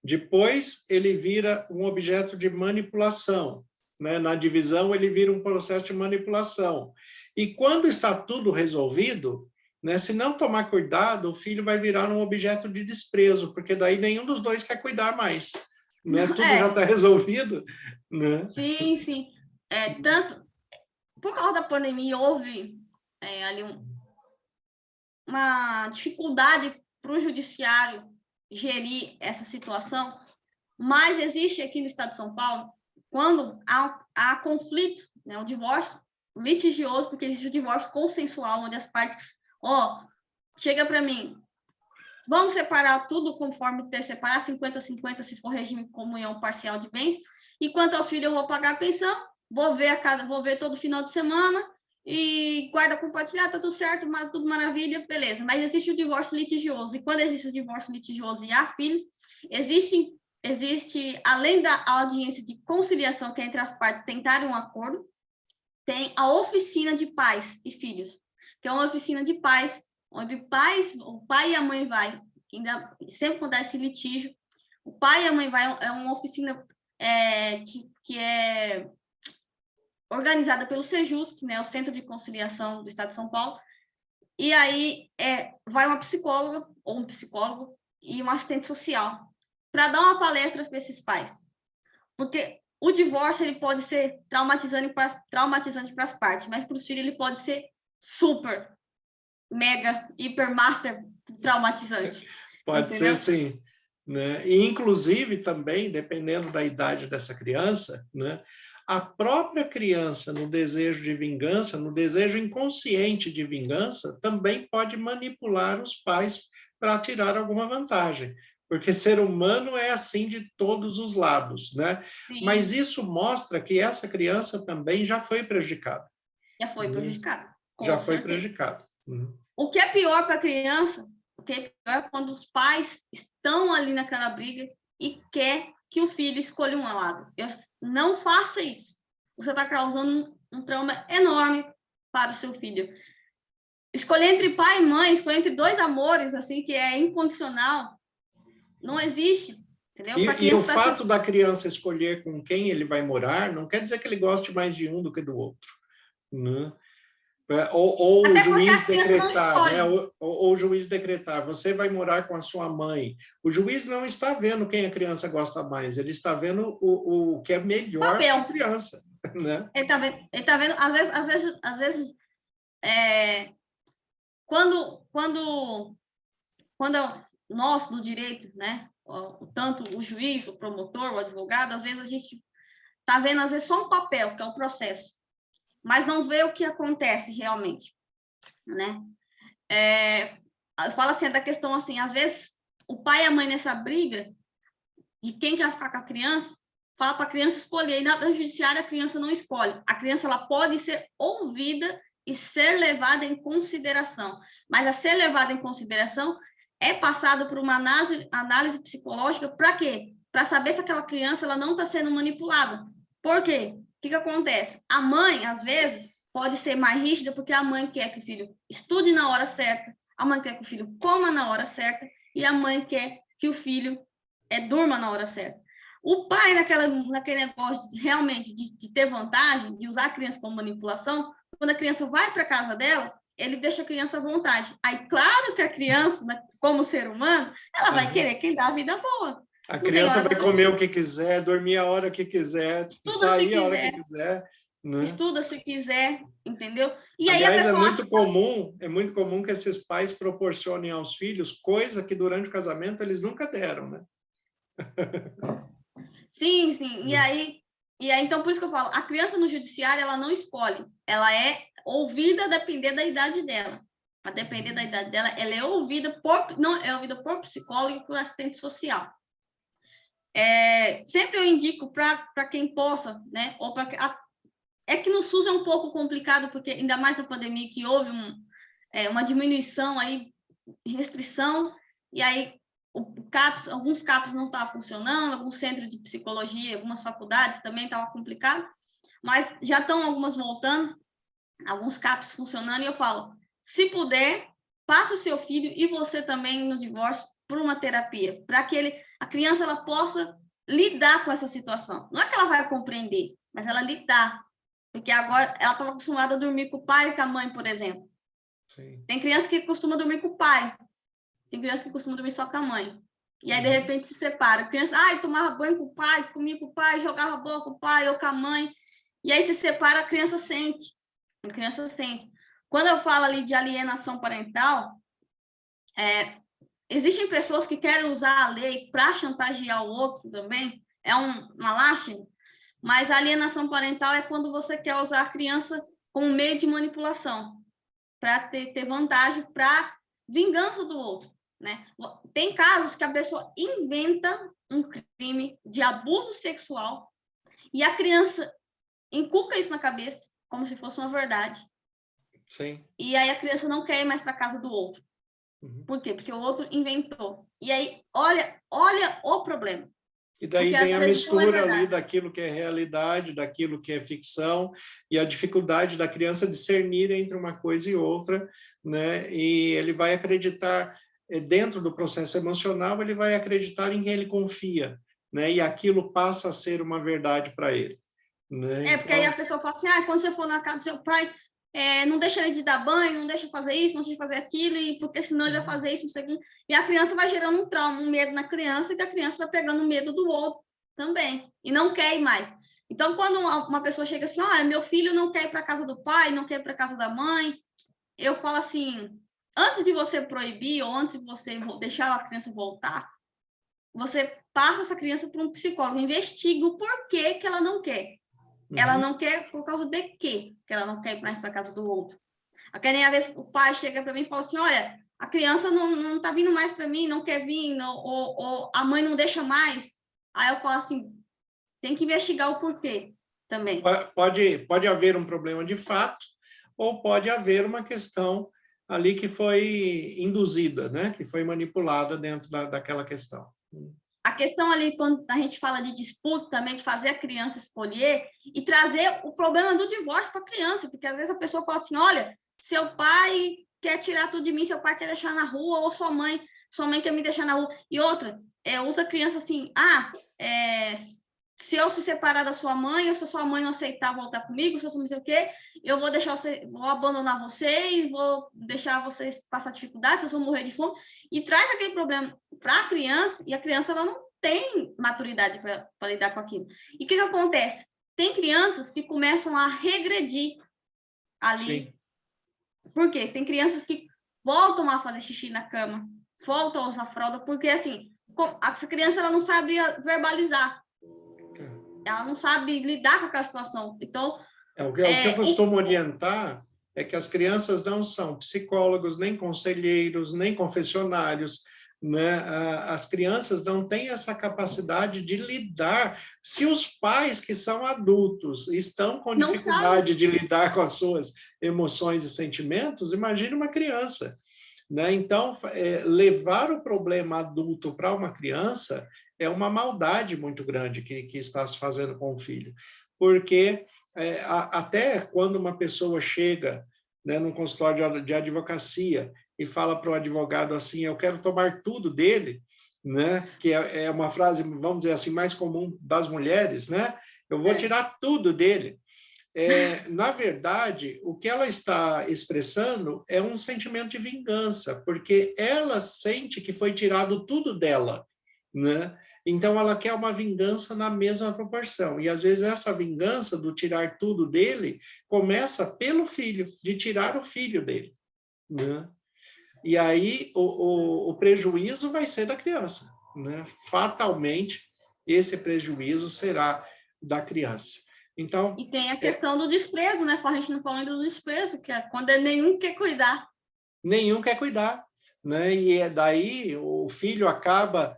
A: depois ele vira um objeto de manipulação, né? Na divisão ele vira um processo de manipulação, e quando está tudo resolvido, né, se não tomar cuidado, o filho vai virar um objeto de desprezo, porque daí nenhum dos dois quer cuidar mais, né? Tudo já está resolvido, né?
B: Sim, sim. Tanto por causa da pandemia houve ali uma dificuldade para o judiciário gerir essa situação, mas existe aqui no estado de São Paulo, quando há conflito, né, o divórcio litigioso, porque existe o divórcio consensual, onde as partes, chega para mim, vamos separar tudo conforme ter separar 50-50 se for regime de comunhão parcial de bens, e quanto aos filhos eu vou pagar a pensão, vou ver todo final de semana, e guarda compartilhada, tá tudo certo, tudo maravilha, beleza. Mas existe o divórcio litigioso, e quando existe o divórcio litigioso e há filhos, existe, além da audiência de conciliação, que é entre as partes tentarem um acordo, tem a oficina de pais e filhos, que é uma oficina de pais, onde o pai e a mãe vai, sempre quando há esse litígio, o pai e a mãe vai, é uma oficina que é organizada pelo Sejus, né, o Centro de Conciliação do Estado de São Paulo, e aí vai uma psicóloga ou um psicólogo e um assistente social para dar uma palestra para esses pais, porque o divórcio ele pode ser traumatizante para as partes, mas para os filhos ele pode ser super, mega, hiper, master traumatizante.
A: Pode ser sim, né? E inclusive também, dependendo da idade dessa criança, né, a própria criança, no desejo de vingança, no desejo inconsciente de vingança, também pode manipular os pais para tirar alguma vantagem, porque ser humano é assim de todos os lados, né? Sim. Mas isso mostra que essa criança também já foi prejudicada.
B: Já foi prejudicada.
A: Já foi prejudicada.
B: O que é pior para a criança, o que é pior é quando os pais estão ali naquela briga e quer que o filho escolha um lado. Não faça isso. Você está causando um trauma enorme para o seu filho. Escolher entre pai e mãe, escolher entre dois amores, assim, que é incondicional, não existe. Entendeu?
A: E o fato da criança escolher com quem ele vai morar não quer dizer que ele goste mais de um do que do outro, né? Ou o juiz decretar, né? Ou o juiz decretar, você vai morar com a sua mãe. O juiz não está vendo quem a criança gosta mais, ele está vendo o que é melhor para a criança, né?
B: Ele tá vendo, às vezes quando nós do direito, né? Tanto o juiz, o promotor, o advogado, às vezes a gente está vendo, às vezes, só um papel, que é o processo, mas não vê o que acontece realmente, né? Fala assim, da questão assim, às vezes o pai e a mãe nessa briga de quem quer ficar com a criança, fala para a criança escolher, e na judiciária a criança não escolhe, a criança ela pode ser ouvida e ser levada em consideração, mas a ser levada em consideração é passado por uma análise psicológica para quê? Para saber se aquela criança ela não está sendo manipulada. Por quê? O que acontece? A mãe, às vezes, pode ser mais rígida porque a mãe quer que o filho estude na hora certa, a mãe quer que o filho coma na hora certa e a mãe quer que o filho durma na hora certa. O pai, naquele negócio realmente de ter vantagem, de usar a criança como manipulação, quando a criança vai para a casa dela, ele deixa a criança à vontade. Aí, claro que a criança, como ser humano, ela vai querer quem dá a vida boa.
A: A criança vai comer o que quiser, dormir a hora que quiser, sair a hora que quiser. Né?
B: Estuda se quiser, entendeu? E
A: aliás,
B: aí a pessoa
A: é muito comum que esses pais proporcionem aos filhos coisa que durante o casamento eles nunca deram, né?
B: Sim. E aí, então, por isso que eu falo, a criança no judiciário, ela não escolhe. Ela é ouvida a depender da idade dela. A depender da idade dela, ela é ouvida por psicólogo e por assistente social. Sempre eu indico para quem possa, né? Ou é que no SUS é um pouco complicado, porque ainda mais na pandemia, que houve uma diminuição aí, restrição, e aí alguns CAPs não estavam funcionando, alguns centros de psicologia, algumas faculdades também estavam complicados, mas já estão algumas voltando, alguns CAPs funcionando, e eu falo, se puder, passe o seu filho e você também no divórcio por uma terapia, para que a criança ela possa lidar com essa situação. Não é que ela vai compreender, mas ela lidar, porque agora ela estava acostumada a dormir com o pai e com a mãe, por exemplo. Sim. Tem criança que costuma dormir com o pai, tem criança que costuma dormir só com a mãe. E aí, de repente, se separa. A criança, tomava banho com o pai, comia com o pai, jogava bola com o pai ou com a mãe. E aí se separa, a criança sente. A criança sente. Quando eu falo ali de alienação parental, existem pessoas que querem usar a lei para chantagear o outro também. É uma lástima. Mas a alienação parental é quando você quer usar a criança como meio de manipulação, para ter vantagem, para vingança do outro. Né? Tem casos que a pessoa inventa um crime de abuso sexual e a criança inculca isso na cabeça, como se fosse uma verdade.
A: Sim.
B: E aí a criança não quer ir mais para a casa do outro. Uhum. Por quê? Porque o outro inventou. E aí, olha o problema.
A: E daí vem a mistura ali daquilo que é realidade, daquilo que é ficção, e a dificuldade da criança discernir entre uma coisa e outra, né? E ele vai acreditar, dentro do processo emocional, ele vai acreditar em quem ele confia, né? E aquilo passa a ser uma verdade para ele. Né?
B: Porque aí a pessoa fala assim, quando você for na casa do seu pai, não deixa ele de dar banho, não deixa fazer isso, não deixa fazer aquilo, e porque senão ele vai fazer isso, não sei o quê. E a criança vai gerando um trauma, um medo na criança, e que a criança vai pegando o medo do outro também, e não quer ir mais. Então, quando uma pessoa chega assim, meu filho não quer ir para a casa do pai, não quer ir para a casa da mãe, eu falo assim, antes de você proibir, ou antes de você deixar a criança voltar, você passa essa criança para um psicólogo, investiga o porquê que ela não quer. Ela não quer por causa de quê? Que ela não quer ir mais para a casa do outro. Até nem às vezes o pai chega para mim e fala assim, olha, a criança não está vindo mais para mim, não quer vir, ou a mãe não deixa mais. Aí eu falo assim, tem que investigar o porquê também.
A: Pode haver um problema de fato, ou pode haver uma questão ali que foi induzida, né? Que foi manipulada dentro daquela questão.
B: A questão ali, quando a gente fala de disputa também, de fazer a criança escolher e trazer o problema do divórcio para a criança, porque às vezes a pessoa fala assim, olha, seu pai quer tirar tudo de mim, seu pai quer deixar na rua, ou sua mãe quer me deixar na rua. E outra, usa a criança assim, se eu se separar da sua mãe, ou se a sua mãe não aceitar voltar comigo, se eu não sei o quê, eu vou vou abandonar vocês, vou deixar vocês passar dificuldades, vocês vão morrer de fome, e traz aquele problema para a criança, e a criança ela não tem maturidade para lidar com aquilo. E o que acontece? Tem crianças que começam a regredir ali. Sim. Por quê? Tem crianças que voltam a fazer xixi na cama, voltam a usar fralda, porque assim, essa criança ela não sabe verbalizar. Ela não sabe lidar com aquela situação. Então,
A: o que eu costumo orientar é que as crianças não são psicólogos, nem conselheiros, nem confessionários, né? As crianças não têm essa capacidade de lidar. Se os pais, que são adultos, estão com dificuldade de lidar com as suas emoções e sentimentos, imagine uma criança. Né? Então, levar o problema adulto para uma criança é uma maldade muito grande que está se fazendo com o filho. Porque até quando uma pessoa chega, né, num consultório de advocacia e fala para o advogado assim, eu quero tomar tudo dele, né, que é uma frase, vamos dizer assim, mais comum das mulheres, né? Eu vou tirar tudo dele. Na verdade, o que ela está expressando é um sentimento de vingança, porque ela sente que foi tirado tudo dela, né? Então, ela quer uma vingança na mesma proporção. E, às vezes, essa vingança do tirar tudo dele começa pelo filho, de tirar o filho dele, né? E aí, o prejuízo vai ser da criança, né? Fatalmente, esse prejuízo será da criança. Então,
B: e tem a questão do desprezo, né? A gente não fala ainda do desprezo, que é quando nenhum quer cuidar.
A: Nenhum quer cuidar, né? E daí o filho acaba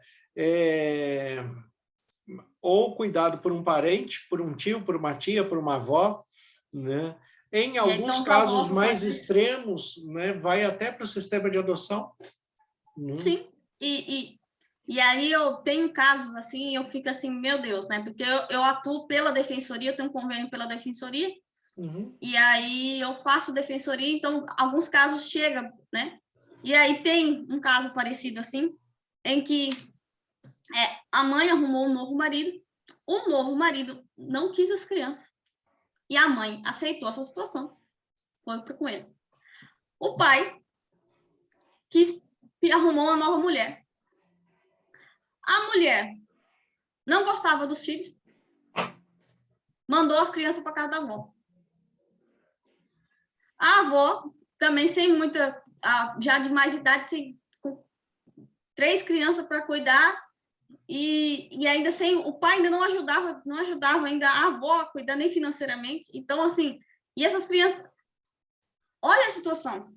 A: ou cuidado por um parente, por um tio, por uma tia, por uma avó, né? Em alguns casos mais extremos, né? Vai até para o sistema de adoção.
B: Sim, e aí eu tenho casos assim, eu fico assim, meu Deus, né? Porque eu atuo pela defensoria, eu tenho um convênio pela defensoria, e aí eu faço defensoria, então alguns casos chegam, né? E aí tem um caso parecido assim, em que a mãe arrumou um novo marido, o novo marido não quis as crianças, e a mãe aceitou essa situação, foi com ele. O pai arrumou uma nova mulher. A mulher não gostava dos filhos, mandou as crianças para casa da avó. A avó, também sem muita, já de mais idade, com 3 crianças para cuidar, e ainda sem, o pai ainda não ajudava ainda a avó a cuidar nem financeiramente. Então, assim, e essas crianças, olha a situação.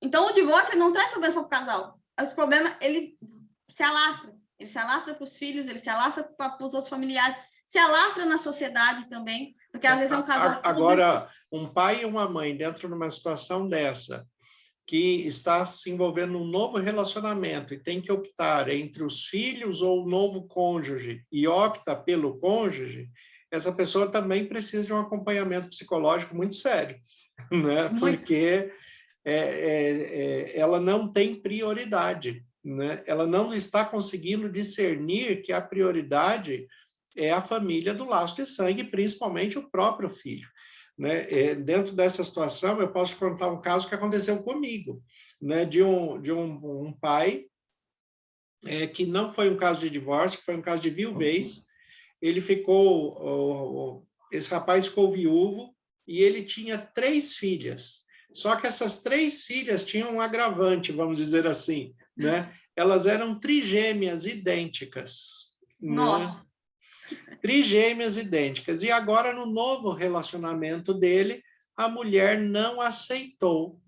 B: Então, o divórcio não traz solução para o casal. Esse problema, ele se alastra para os filhos, ele se alastra para os outros familiares, se alastra na sociedade também, porque às vezes é um casal...
A: Agora, um pai e uma mãe dentro de uma situação dessa, que está se envolvendo num novo relacionamento e tem que optar entre os filhos ou o novo cônjuge e opta pelo cônjuge, essa pessoa também precisa de um acompanhamento psicológico muito sério, né? Porque ela não tem prioridade, né? Ela não está conseguindo discernir que a prioridade é a família do laço de sangue, principalmente o próprio filho. Né? Dentro dessa situação, eu posso contar um caso que aconteceu comigo, né? De um pai que não foi um caso de divórcio, foi um caso de viuvez. Ele esse rapaz ficou viúvo e ele tinha 3 filhas. Só que essas 3 filhas tinham um agravante, vamos dizer assim, né? Elas eram trigêmeas idênticas.
B: Nossa.
A: Né? Trigêmeas idênticas. E agora, no novo relacionamento dele, a mulher não aceitou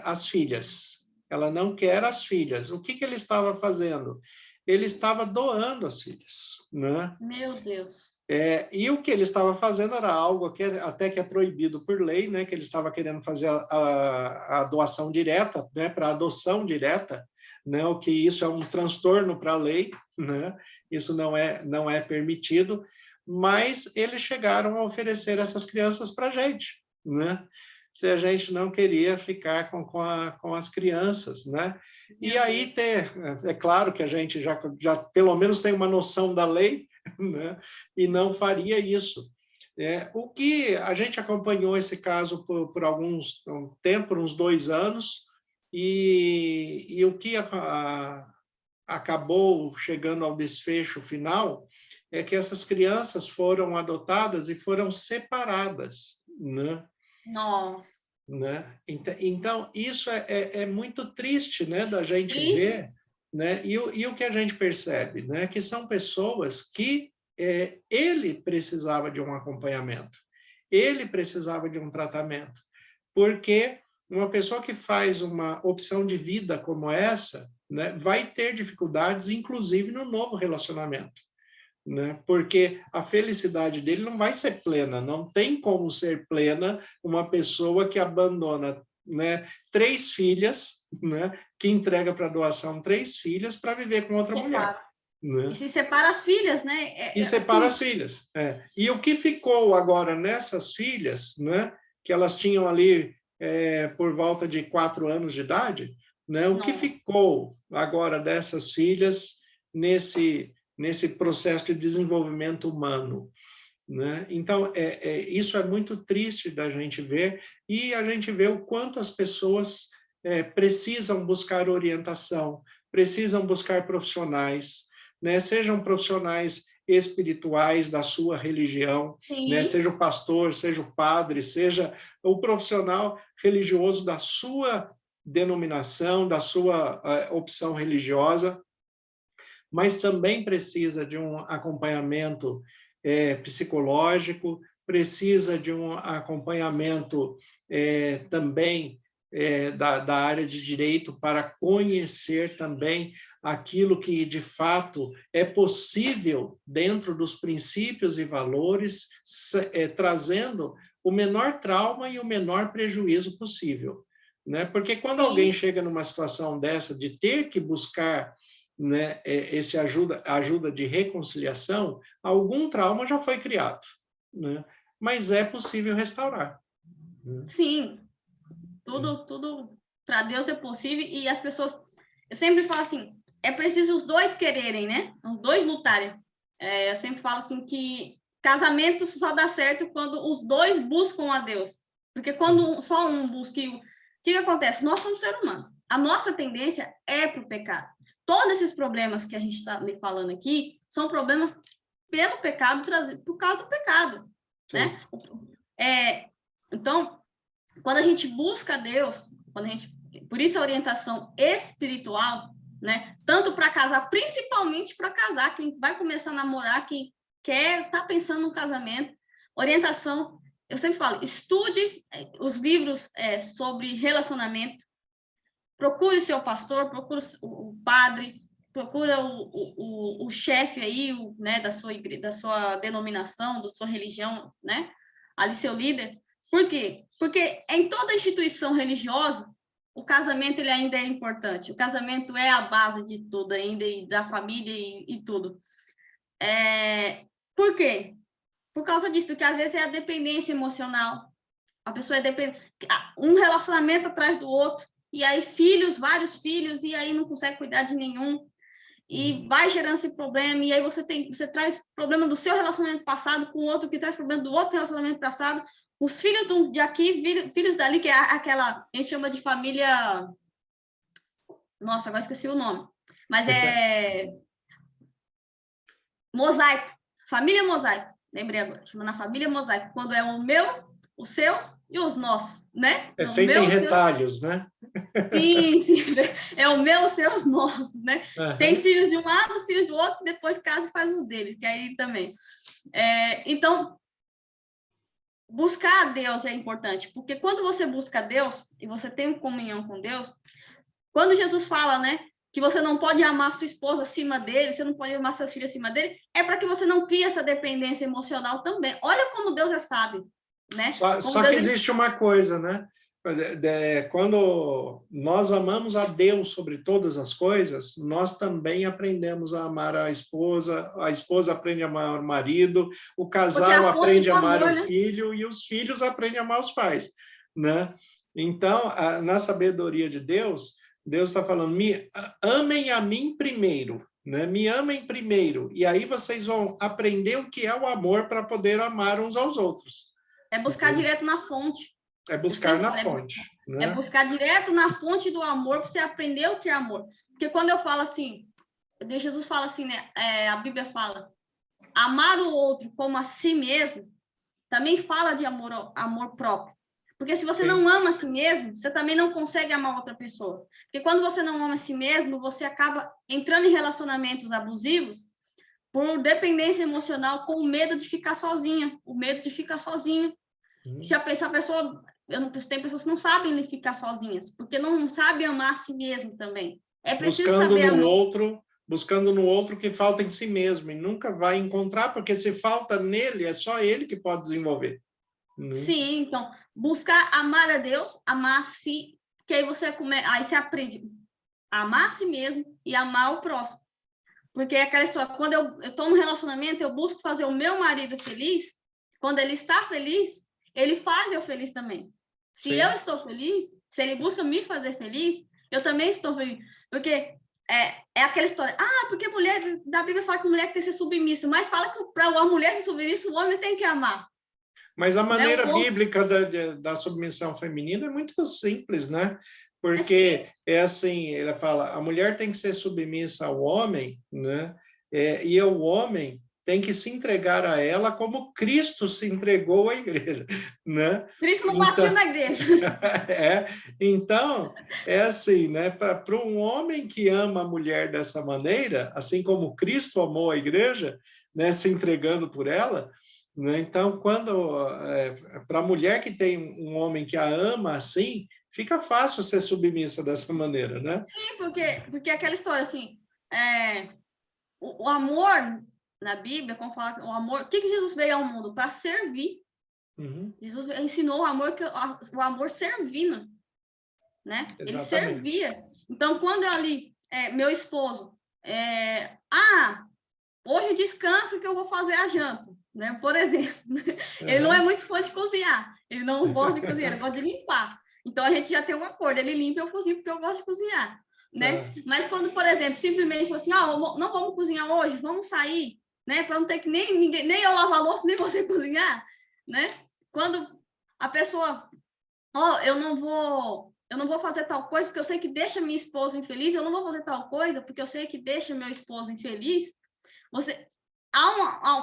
A: as filhas. Ela não quer as filhas. O que ele estava fazendo? Ele estava doando as filhas. Né?
B: Meu Deus.
A: E o que ele estava fazendo era algo que até que é proibido por lei, né? Que ele estava querendo fazer a doação direta, né? Para adoção direta, né? O que isso é um transtorno para a lei, né? Isso não é permitido, mas eles chegaram a oferecer essas crianças para a gente, né? Se a gente não queria ficar com as crianças, né? E aí é claro que a gente já pelo menos tem uma noção da lei, né? E não faria isso. O que a gente acompanhou esse caso por um tempo, uns 2 anos, e o que acabou chegando ao desfecho final é que essas crianças foram adotadas e foram separadas, né?
B: Nossa.
A: Né? Então, isso é muito triste, né, da gente
B: Triste.
A: ver, né? E o que a gente percebe, né, que são pessoas que ele precisava de um acompanhamento, ele precisava de um tratamento, porque uma pessoa que faz uma opção de vida como essa, né, vai ter dificuldades, inclusive no novo relacionamento, né? Porque a felicidade dele não vai ser plena, não tem como ser plena uma pessoa que abandona, né, 3 filhas, né, que entrega para doação 3 filhas para viver com outra mulher. Né?
B: E se separa as filhas, né?
A: E separa as filhas. E o que ficou agora nessas filhas, né, que elas tinham ali por volta de 4 anos de idade, né, o que ficou agora dessas filhas nesse processo de desenvolvimento humano, né? Então, isso é muito triste da gente ver, e a gente vê o quanto as pessoas precisam buscar orientação, precisam buscar profissionais, né? Sejam profissionais espirituais da sua religião, né? Seja o pastor, seja o padre, seja o profissional religioso da sua denominação, da sua opção religiosa, mas também precisa de um acompanhamento psicológico, precisa de um acompanhamento também da área de direito para conhecer também aquilo que, de fato, é possível dentro dos princípios e valores, trazendo o menor trauma e o menor prejuízo possível. Né? Porque quando alguém chega numa situação dessa de ter que buscar, né, esse ajuda de reconciliação, algum trauma já foi criado, né? Mas é possível restaurar.
B: Sim, tudo para Deus é possível, e as pessoas, eu sempre falo assim, é preciso os dois quererem, né? Os dois lutarem. Eu sempre falo assim que casamento só dá certo quando os dois buscam a Deus, porque quando só um busca, o que acontece? Nós somos seres humanos, a nossa tendência é para o pecado. Todos esses problemas que a gente está falando aqui são problemas pelo pecado, por causa do pecado, né? Então, quando a gente busca Deus, por isso a orientação espiritual, né? Tanto para casar, principalmente para casar, quem vai começar a namorar, quem tá pensando no casamento, orientação, eu sempre falo, estude os livros sobre relacionamento, procure seu pastor, procure o padre, procura o chefe aí, né, da sua denominação, da sua religião, né? Ali seu líder. Por quê? Porque em toda instituição religiosa, o casamento ele ainda é importante. O casamento é a base de tudo ainda, e da família e tudo. Por quê? Por causa disso, porque às vezes é a dependência emocional. A pessoa é dependente, um relacionamento atrás do outro, e aí vários filhos, e aí não consegue cuidar de nenhum, e vai gerando esse problema, e aí você traz problema do seu relacionamento passado com o outro, que traz problema do outro relacionamento passado, os filhos de aqui, filhos dali, que é aquela, a gente chama de família, nossa, agora esqueci o nome, mas mosaico, família mosaico, lembrei agora, chama na família mosaico, quando é o meu, os seus e os nossos, né?
A: É feito em retalhos, né?
B: Sim, é o meu, os seus, nossos, né? Uhum. Tem filhos de um lado, filhos do outro, depois casa e faz os deles, que aí também. Então, buscar a Deus é importante, porque quando você busca a Deus e você tem comunhão com Deus, quando Jesus fala, né, que você não pode amar sua esposa acima dele, você não pode amar seus filhos acima dele, é para que você não crie essa dependência emocional também. Olha como Deus é sábio, né?
A: Só que existe uma coisa, né? Quando nós amamos a Deus sobre todas as coisas, nós também aprendemos a amar a esposa aprende a amar o marido, o casal aprende a amar o filho, e os filhos aprendem a amar os pais, né? Então, na sabedoria de Deus, Deus está falando, amem a mim primeiro, né? Me amem primeiro, e aí vocês vão aprender o que é o amor para poder amar uns aos outros.
B: É buscar direto na fonte.
A: É buscar na fonte. Né?
B: É buscar direto na fonte do amor para você aprender o que é amor. Porque quando eu falo assim, Jesus fala assim, né? A Bíblia fala, amar o outro como a si mesmo, também fala de amor próprio. Porque se você não ama a si mesmo, você também não consegue amar outra pessoa. Porque quando você não ama a si mesmo, você acaba entrando em relacionamentos abusivos por dependência emocional, com o medo de ficar sozinha, o medo de ficar sozinho. Se a pessoa... tem pessoas que não sabem ficar sozinhas, porque não sabem amar a si mesmo também. É preciso saber amar.
A: Buscando no outro que falta em si mesmo, e nunca vai encontrar, porque se falta nele, é só ele que pode desenvolver.
B: Sim, então, buscar amar a Deus, amar a si, que aí você aprende a amar a si mesmo e amar o próximo. Porque é aquela história, quando eu estou num relacionamento, eu busco fazer o meu marido feliz, quando ele está feliz, ele faz eu feliz também. Se eu estou feliz, se ele busca me fazer feliz, eu também estou feliz. Porque é aquela história, porque mulher, da Bíblia fala que a mulher tem que ser submissa, mas fala que para a mulher ser submissa, o homem tem que amar.
A: Mas a maneira bíblica da submissão feminina é muito simples, né? Porque é assim, ela fala, a mulher tem que ser submissa ao homem, né? E o homem tem que se entregar a ela como Cristo se entregou à igreja, né?
B: Cristo não batia na igreja.
A: Então, é assim, né? Para um homem que ama a mulher dessa maneira, assim como Cristo amou a igreja, né? Se entregando por ela, né? Então, para a mulher que tem um homem que a ama assim, fica fácil ser submissa dessa maneira, né?
B: Sim, porque aquela história assim, o amor na Bíblia, como fala o amor, o que Jesus veio ao mundo? Para servir. Jesus ensinou o amor servindo, né?
A: Exatamente.
B: Ele servia. Então, quando meu esposo, hoje descansa que eu vou fazer a janta, né? Por exemplo, ele não é muito fã de cozinhar, ele não gosta de cozinhar, ele gosta de limpar. Então, a gente já tem um acordo, ele limpa e eu cozinho porque eu gosto de cozinhar, né? Mas quando, por exemplo, simplesmente assim, não vamos cozinhar hoje, vamos sair, né? Para não ter que nem eu lavar a louça, nem você cozinhar, né? Quando a pessoa, eu não vou fazer tal coisa porque eu sei que deixa minha esposa infeliz, eu não vou fazer tal coisa porque eu sei que deixa meu esposo infeliz,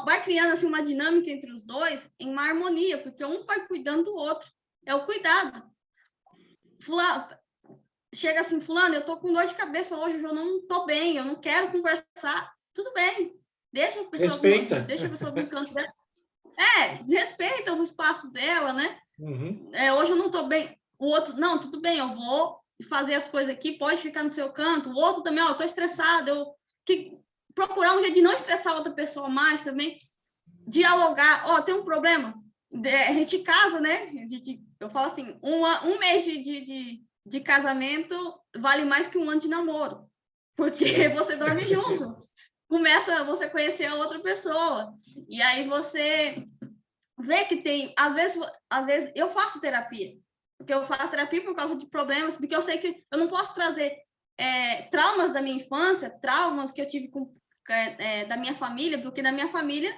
B: vai criando assim, uma dinâmica entre os dois em uma harmonia, porque um vai cuidando do outro, é o cuidado. Chega assim, fulano, eu tô com dor de cabeça hoje, eu não tô bem, eu não quero conversar, tudo bem, deixa a pessoa no canto dela. Desrespeita o espaço dela, né? Hoje eu não tô bem. O outro, não, tudo bem, eu vou fazer as coisas aqui, pode ficar no seu canto. O outro também, eu tô estressado, procurar um jeito de não estressar outra pessoa mais também. Dialogar, tem um problema, a gente casa, né? Eu falo assim, um mês de casamento vale mais que um ano de namoro, porque você dorme junto. Começa você conhecer a outra pessoa. E aí você vê que tem... Às vezes eu faço terapia. Porque eu faço terapia por causa de problemas, porque eu sei que eu não posso trazer traumas da minha infância, traumas que eu tive da minha família, porque na minha família,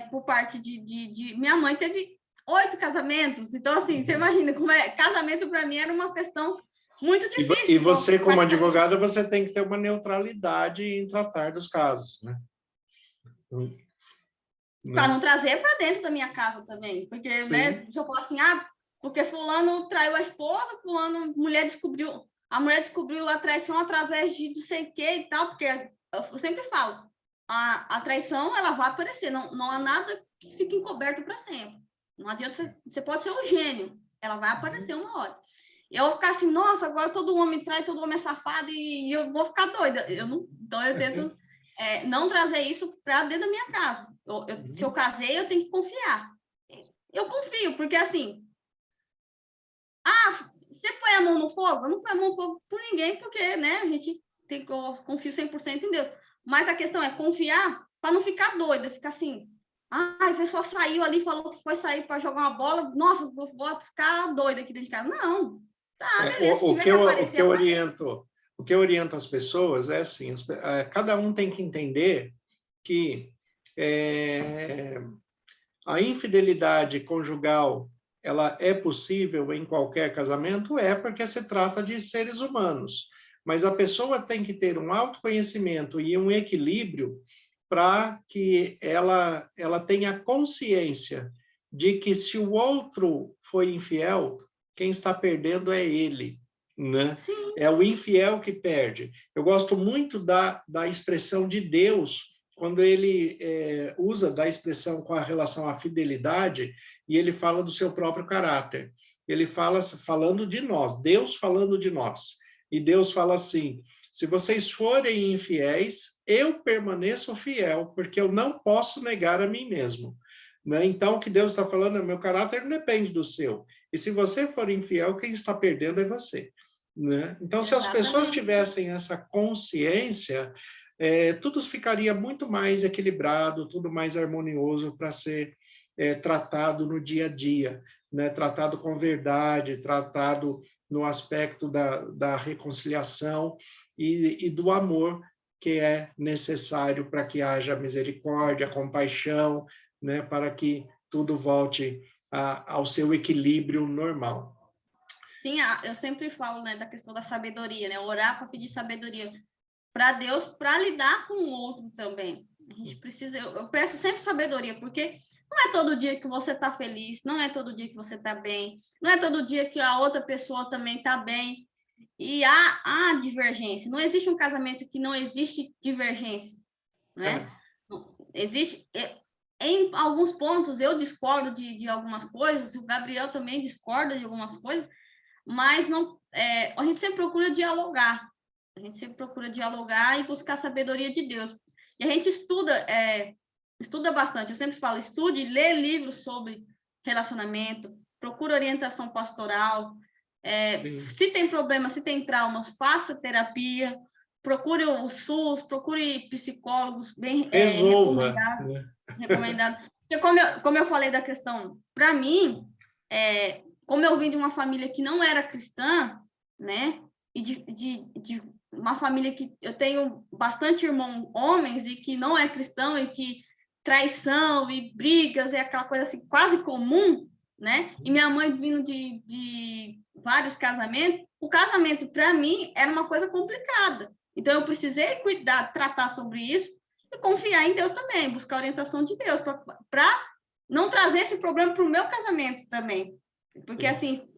B: por parte de minha mãe, teve 8 casamentos. Então, assim, você imagina, casamento para mim era uma questão muito difícil.
A: E você, como advogada, você tem que ter uma neutralidade em tratar dos casos, né?
B: Para não trazer para dentro da minha casa também. Porque, né, se eu falar assim, porque fulano traiu a esposa, a mulher descobriu a traição através de não sei o que e tal, porque eu sempre falo, a traição, ela vai aparecer, não há nada que fique encoberto para sempre. Não adianta, você pode ser um gênio, ela vai aparecer uma hora. eu vou ficar assim, nossa, agora todo homem trai, todo homem é safado e eu vou ficar doida. Então eu tento não trazer isso para dentro da minha casa. Se eu casei, eu tenho que confiar. Eu confio, porque assim, você põe a mão no fogo? Eu não ponho a mão no fogo por ninguém, porque, né, a gente confio 100% em Deus. Mas a questão é confiar para não ficar doida, ficar assim, a pessoa saiu ali, falou que foi sair para jogar uma bola, nossa, vou ficar doida aqui dentro de casa. Não, tá, beleza, se tiver que aparecer,
A: o que eu oriento as pessoas é assim, cada um tem que entender que a infidelidade conjugal, ela é possível em qualquer casamento? É, porque se trata de seres humanos. Mas a pessoa tem que ter um autoconhecimento e um equilíbrio para que ela tenha consciência de que se o outro foi infiel, quem está perdendo é ele, né?
B: Sim.
A: É o infiel que perde. Eu gosto muito da expressão de Deus, quando ele usa da expressão com a relação à fidelidade, e ele fala do seu próprio caráter. Ele fala falando de nós, Deus falando de nós. E Deus fala assim, se vocês forem infiéis, eu permaneço fiel, porque eu não posso negar a mim mesmo. Né? Então, o que Deus está falando é, meu caráter não depende do seu. E se você for infiel, quem está perdendo é você. Né? Então, se as pessoas tivessem essa consciência, tudo ficaria muito mais equilibrado, tudo mais harmonioso para ser tratado no dia a dia, né? Tratado com verdade, tratado no aspecto da reconciliação e do amor que é necessário para que haja misericórdia, compaixão, né? Para que tudo volte ao seu equilíbrio normal.
B: Sim, eu sempre falo, né, da questão da sabedoria, né? Orar para pedir sabedoria para Deus, para lidar com o outro também. A gente precisa, eu peço sempre sabedoria, porque não é todo dia que você está feliz, não é todo dia que você está bem, não é todo dia que a outra pessoa também está bem. E há divergência. Não existe um casamento que não existe divergência, né? Existe. Em alguns pontos eu discordo de algumas coisas, o Gabriel também discorda de algumas coisas, mas não, a gente sempre procura dialogar. A gente sempre procura dialogar e buscar a sabedoria de Deus. E a gente estuda bastante. Eu sempre falo, estude, lê livros sobre relacionamento, procura orientação pastoral. Se tem problema, se tem traumas, faça terapia, procure o SUS, procure psicólogos bem recomendados. Porque como eu falei da questão, para mim, como eu vim de uma família que não era cristã, né, e de uma família que eu tenho bastante irmãos homens e que não é cristão e que traição e brigas é aquela coisa assim quase comum, né? E minha mãe vindo de vários casamentos, o casamento para mim era uma coisa complicada. Então eu precisei tratar sobre isso e confiar em Deus também, buscar a orientação de Deus para não trazer esse problema para o meu casamento também. Porque assim,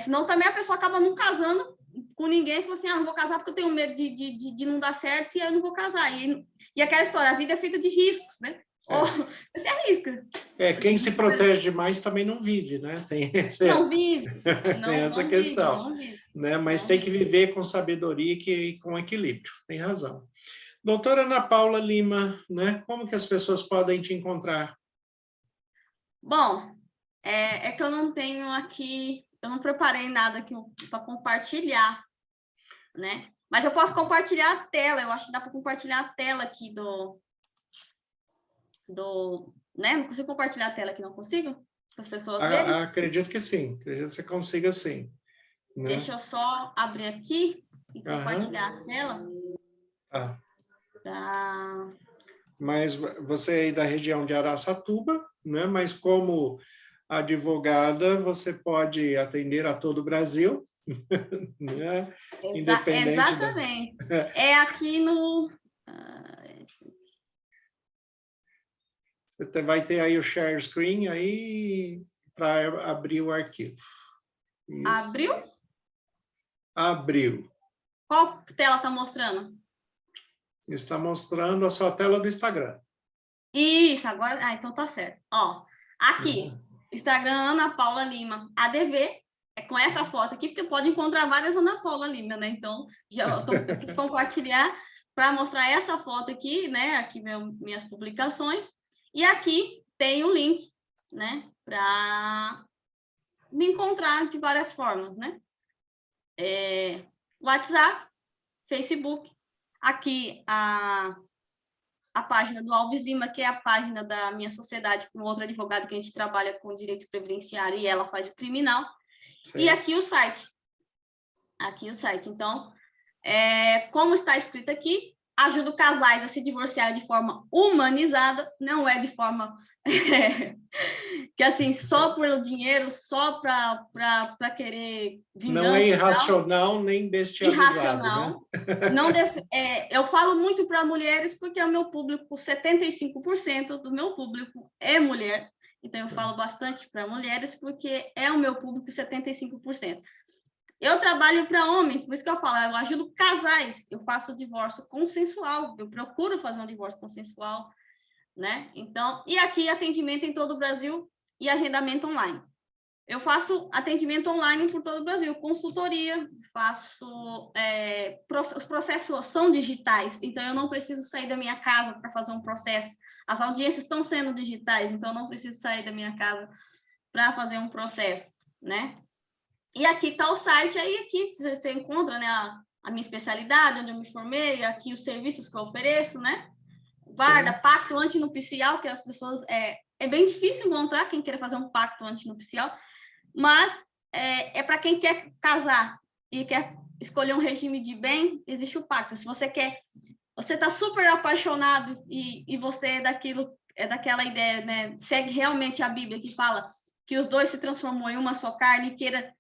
B: senão também a pessoa acaba não casando com ninguém e fala assim, não vou casar porque eu tenho medo de não dar certo e eu não vou casar. E aquela história, a vida é feita de riscos, né? Ou você arrisca.
A: Quem se protege demais também não vive, né?
B: Não vive.
A: Tem essa questão.
B: Não vive.
A: Né? Mas tem que viver com sabedoria e com equilíbrio. Tem razão. Doutora Ana Paula Lima, né? Como que as pessoas podem te encontrar?
B: Bom, é que eu não tenho aqui, eu não preparei nada aqui para compartilhar, né? Mas eu posso compartilhar a tela, eu acho que dá para compartilhar a tela aqui né? Não consigo compartilhar a tela aqui, não consigo? Para as pessoas verem?
A: Acredito que sim, acredito que você consiga sim. Né?
B: Deixa eu só abrir aqui e compartilhar a tela.
A: Mas você é aí da região de Araçatuba, né? Mas como advogada, você pode atender a todo o Brasil. Né?
B: Exatamente. É aqui no...
A: Você vai ter aí o share screen aí para abrir o arquivo.
B: Isso. Abriu?
A: Abriu.
B: Qual tela está mostrando?
A: Está mostrando a sua tela do Instagram.
B: Isso, agora... então tá certo. Ó, aqui, Instagram Ana Paula Lima, ADV, com essa foto aqui, porque pode encontrar várias Ana Paula Lima, né? Então, eu quis compartilhar para mostrar essa foto aqui, né? Aqui minhas publicações. E aqui tem o link, né? Para me encontrar de várias formas, né? WhatsApp, Facebook, aqui a página do Alves Lima, que é a página da minha sociedade com outra advogada que a gente trabalha com direito previdenciário e ela faz o criminal. Sim. E aqui o site. Aqui o site. Então, como está escrito aqui, ajuda casais a se divorciar de forma humanizada, não é de forma que assim, só por dinheiro, só para querer vingança.
A: Não é irracional nem bestializado.
B: Irracional. Né? Não eu falo muito para mulheres porque o meu público, 75% do meu público é mulher. Então, eu falo bastante para mulheres porque é o meu público 75%. Eu trabalho para homens, por isso que eu falo, eu ajudo casais, eu faço divórcio consensual, eu procuro fazer um divórcio consensual, né? Então, e aqui atendimento em todo o Brasil e agendamento online. Eu faço atendimento online por todo o Brasil, consultoria, faço... os processos são digitais, então eu não preciso sair da minha casa para fazer um processo. As audiências estão sendo digitais, então eu não preciso sair da minha casa para fazer um processo, né? E aqui está o site, aí aqui você encontra, né, a minha especialidade, onde eu me formei, aqui os serviços que eu ofereço, né? Guarda, sim. Pacto antinupcial, que as pessoas... É bem difícil encontrar quem queira fazer um pacto antinupcial, mas para quem quer casar e quer escolher um regime de bem, existe o pacto. Se você quer... Você está super apaixonado e você daquela ideia, né? Segue realmente a Bíblia, que fala que os dois se transformam em uma só carne e queira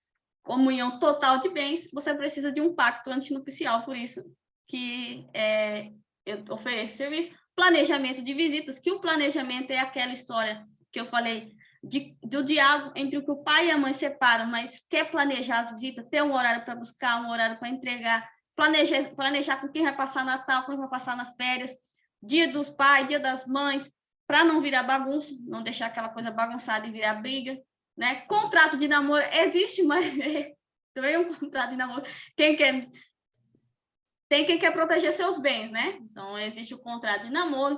B: comunhão total de bens, você precisa de um pacto antinupcial, por isso que eu ofereço serviço. Planejamento de visitas, que o planejamento é aquela história que eu falei do diálogo entre o que o pai e a mãe separam, mas quer planejar as visitas, ter um horário para buscar, um horário para entregar, planejar com quem vai passar Natal, quem vai passar nas férias, dia dos pais, dia das mães, para não virar bagunça, não deixar aquela coisa bagunçada e virar briga. Né? Contrato de namoro existe, mas também é um contrato de namoro. Tem quem quer proteger seus bens, né? Então, existe o contrato de namoro.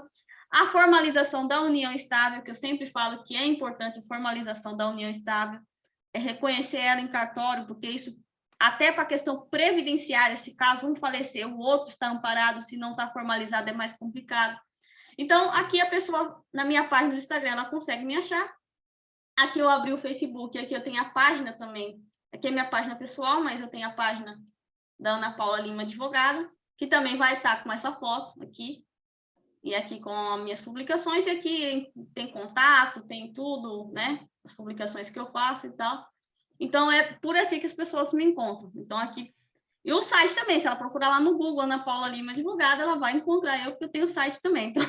B: A formalização da união estável, que eu sempre falo que é importante a formalização da união estável, é reconhecer ela em cartório, porque isso, até para a questão previdenciária, se caso um falecer, o outro está amparado, se não está formalizado, é mais complicado. Então, aqui a pessoa, na minha página do Instagram, ela consegue me achar. Aqui eu abri o Facebook, aqui eu tenho a página também. Aqui é minha página pessoal, mas eu tenho a página da Ana Paula Lima, advogada, que também vai estar com essa foto aqui. E aqui com as minhas publicações. E aqui tem contato, tem tudo, né? As publicações que eu faço e tal. Então, é por aqui que as pessoas me encontram. Então, aqui... E o site também, se ela procurar lá no Google, Ana Paula Lima, advogada, ela vai encontrar eu, porque eu tenho o site também. Então,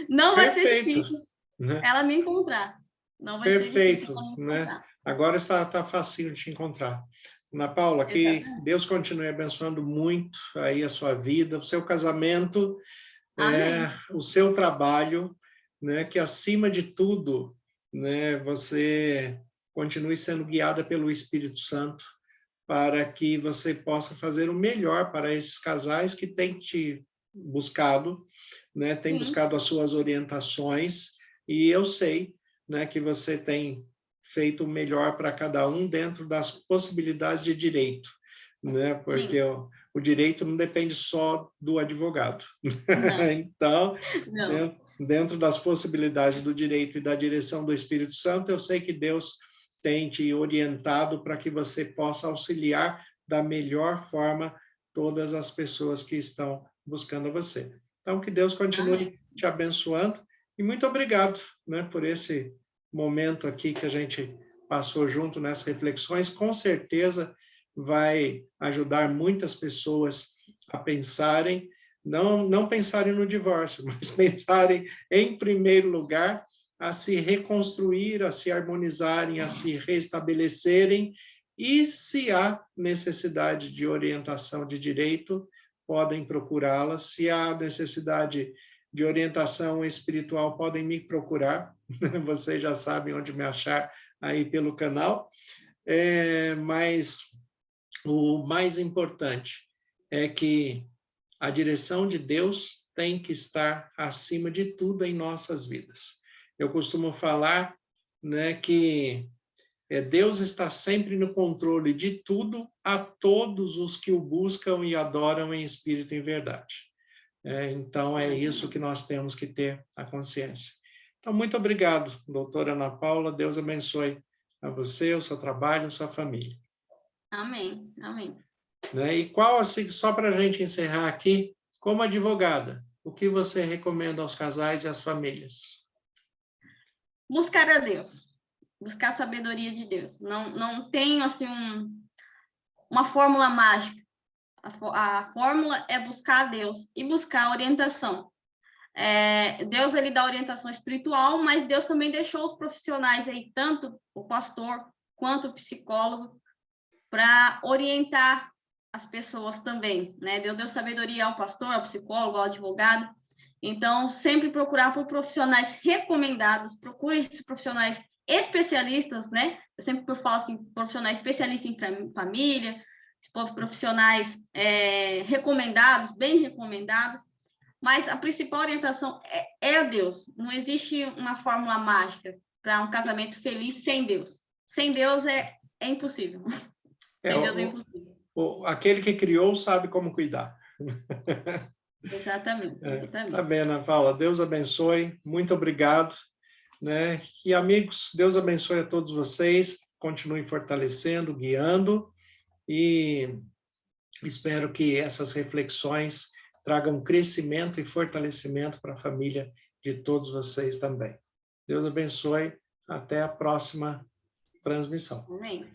B: não vai ser difícil, né? Ela me encontrar. Não vai
A: Perfeito,
B: ser difícil,
A: né? Agora está facinho de te encontrar. Ana Paula, que
B: exatamente.
A: Deus continue abençoando muito aí a sua vida, o seu casamento, o seu trabalho, né? Que acima de tudo, né? Você continue sendo guiada pelo Espírito Santo para que você possa fazer o melhor para esses casais que têm te buscado, né? Têm buscado as suas orientações, e eu sei, né, que você tem feito o melhor para cada um dentro das possibilidades de direito, né? Porque o direito não depende só do advogado. Então, dentro das possibilidades do direito e da direção do Espírito Santo, eu sei que Deus tem te orientado para que você possa auxiliar da melhor forma todas as pessoas que estão buscando você. Então, que Deus continue te abençoando. E muito obrigado, né, por esse momento aqui que a gente passou junto nessas reflexões. Com certeza vai ajudar muitas pessoas a pensarem, não pensarem no divórcio, mas pensarem, em primeiro lugar, a se reconstruir, a se harmonizarem, a se restabelecerem, e se há necessidade de orientação de direito, podem procurá-la. Se há necessidade de orientação espiritual, podem me procurar. Vocês já sabem onde me achar aí pelo canal. mas o mais importante é que a direção de Deus tem que estar acima de tudo em nossas vidas. Eu costumo falar, né, que Deus está sempre no controle de tudo a todos os que o buscam e adoram em espírito e em verdade. Então, é isso que nós temos que ter a consciência. Então, muito obrigado, doutora Ana Paula. Deus abençoe a você, o seu trabalho, a sua família.
B: Amém, amém.
A: E qual, assim, só para a gente encerrar aqui, como advogada, o que você recomenda aos casais e às famílias?
B: Buscar a Deus, buscar a sabedoria de Deus. Não tenho, assim, uma fórmula mágica. A fórmula é buscar a Deus e buscar a orientação. Deus, ele dá orientação espiritual, mas Deus também deixou os profissionais aí, tanto o pastor quanto o psicólogo, para orientar as pessoas também, né? Deus deu sabedoria ao pastor, ao psicólogo, ao advogado. Então, sempre procurar por profissionais recomendados, procure esses profissionais especialistas, né? Eu sempre falo assim, profissionais especialistas em família, profissionais recomendados, bem recomendados, mas a principal orientação é a Deus. Não existe uma fórmula mágica para um casamento feliz sem Deus. Sem Deus é impossível. Sem Deus é impossível.
A: Aquele que criou sabe como cuidar.
B: Exatamente.
A: Tá bem, Ana Paula. Deus abençoe. Muito obrigado. Né? E, amigos, Deus abençoe a todos vocês. Continuem fortalecendo, guiando. E espero que essas reflexões tragam crescimento e fortalecimento para a família de todos vocês também. Deus abençoe. Até a próxima transmissão.
B: Amém.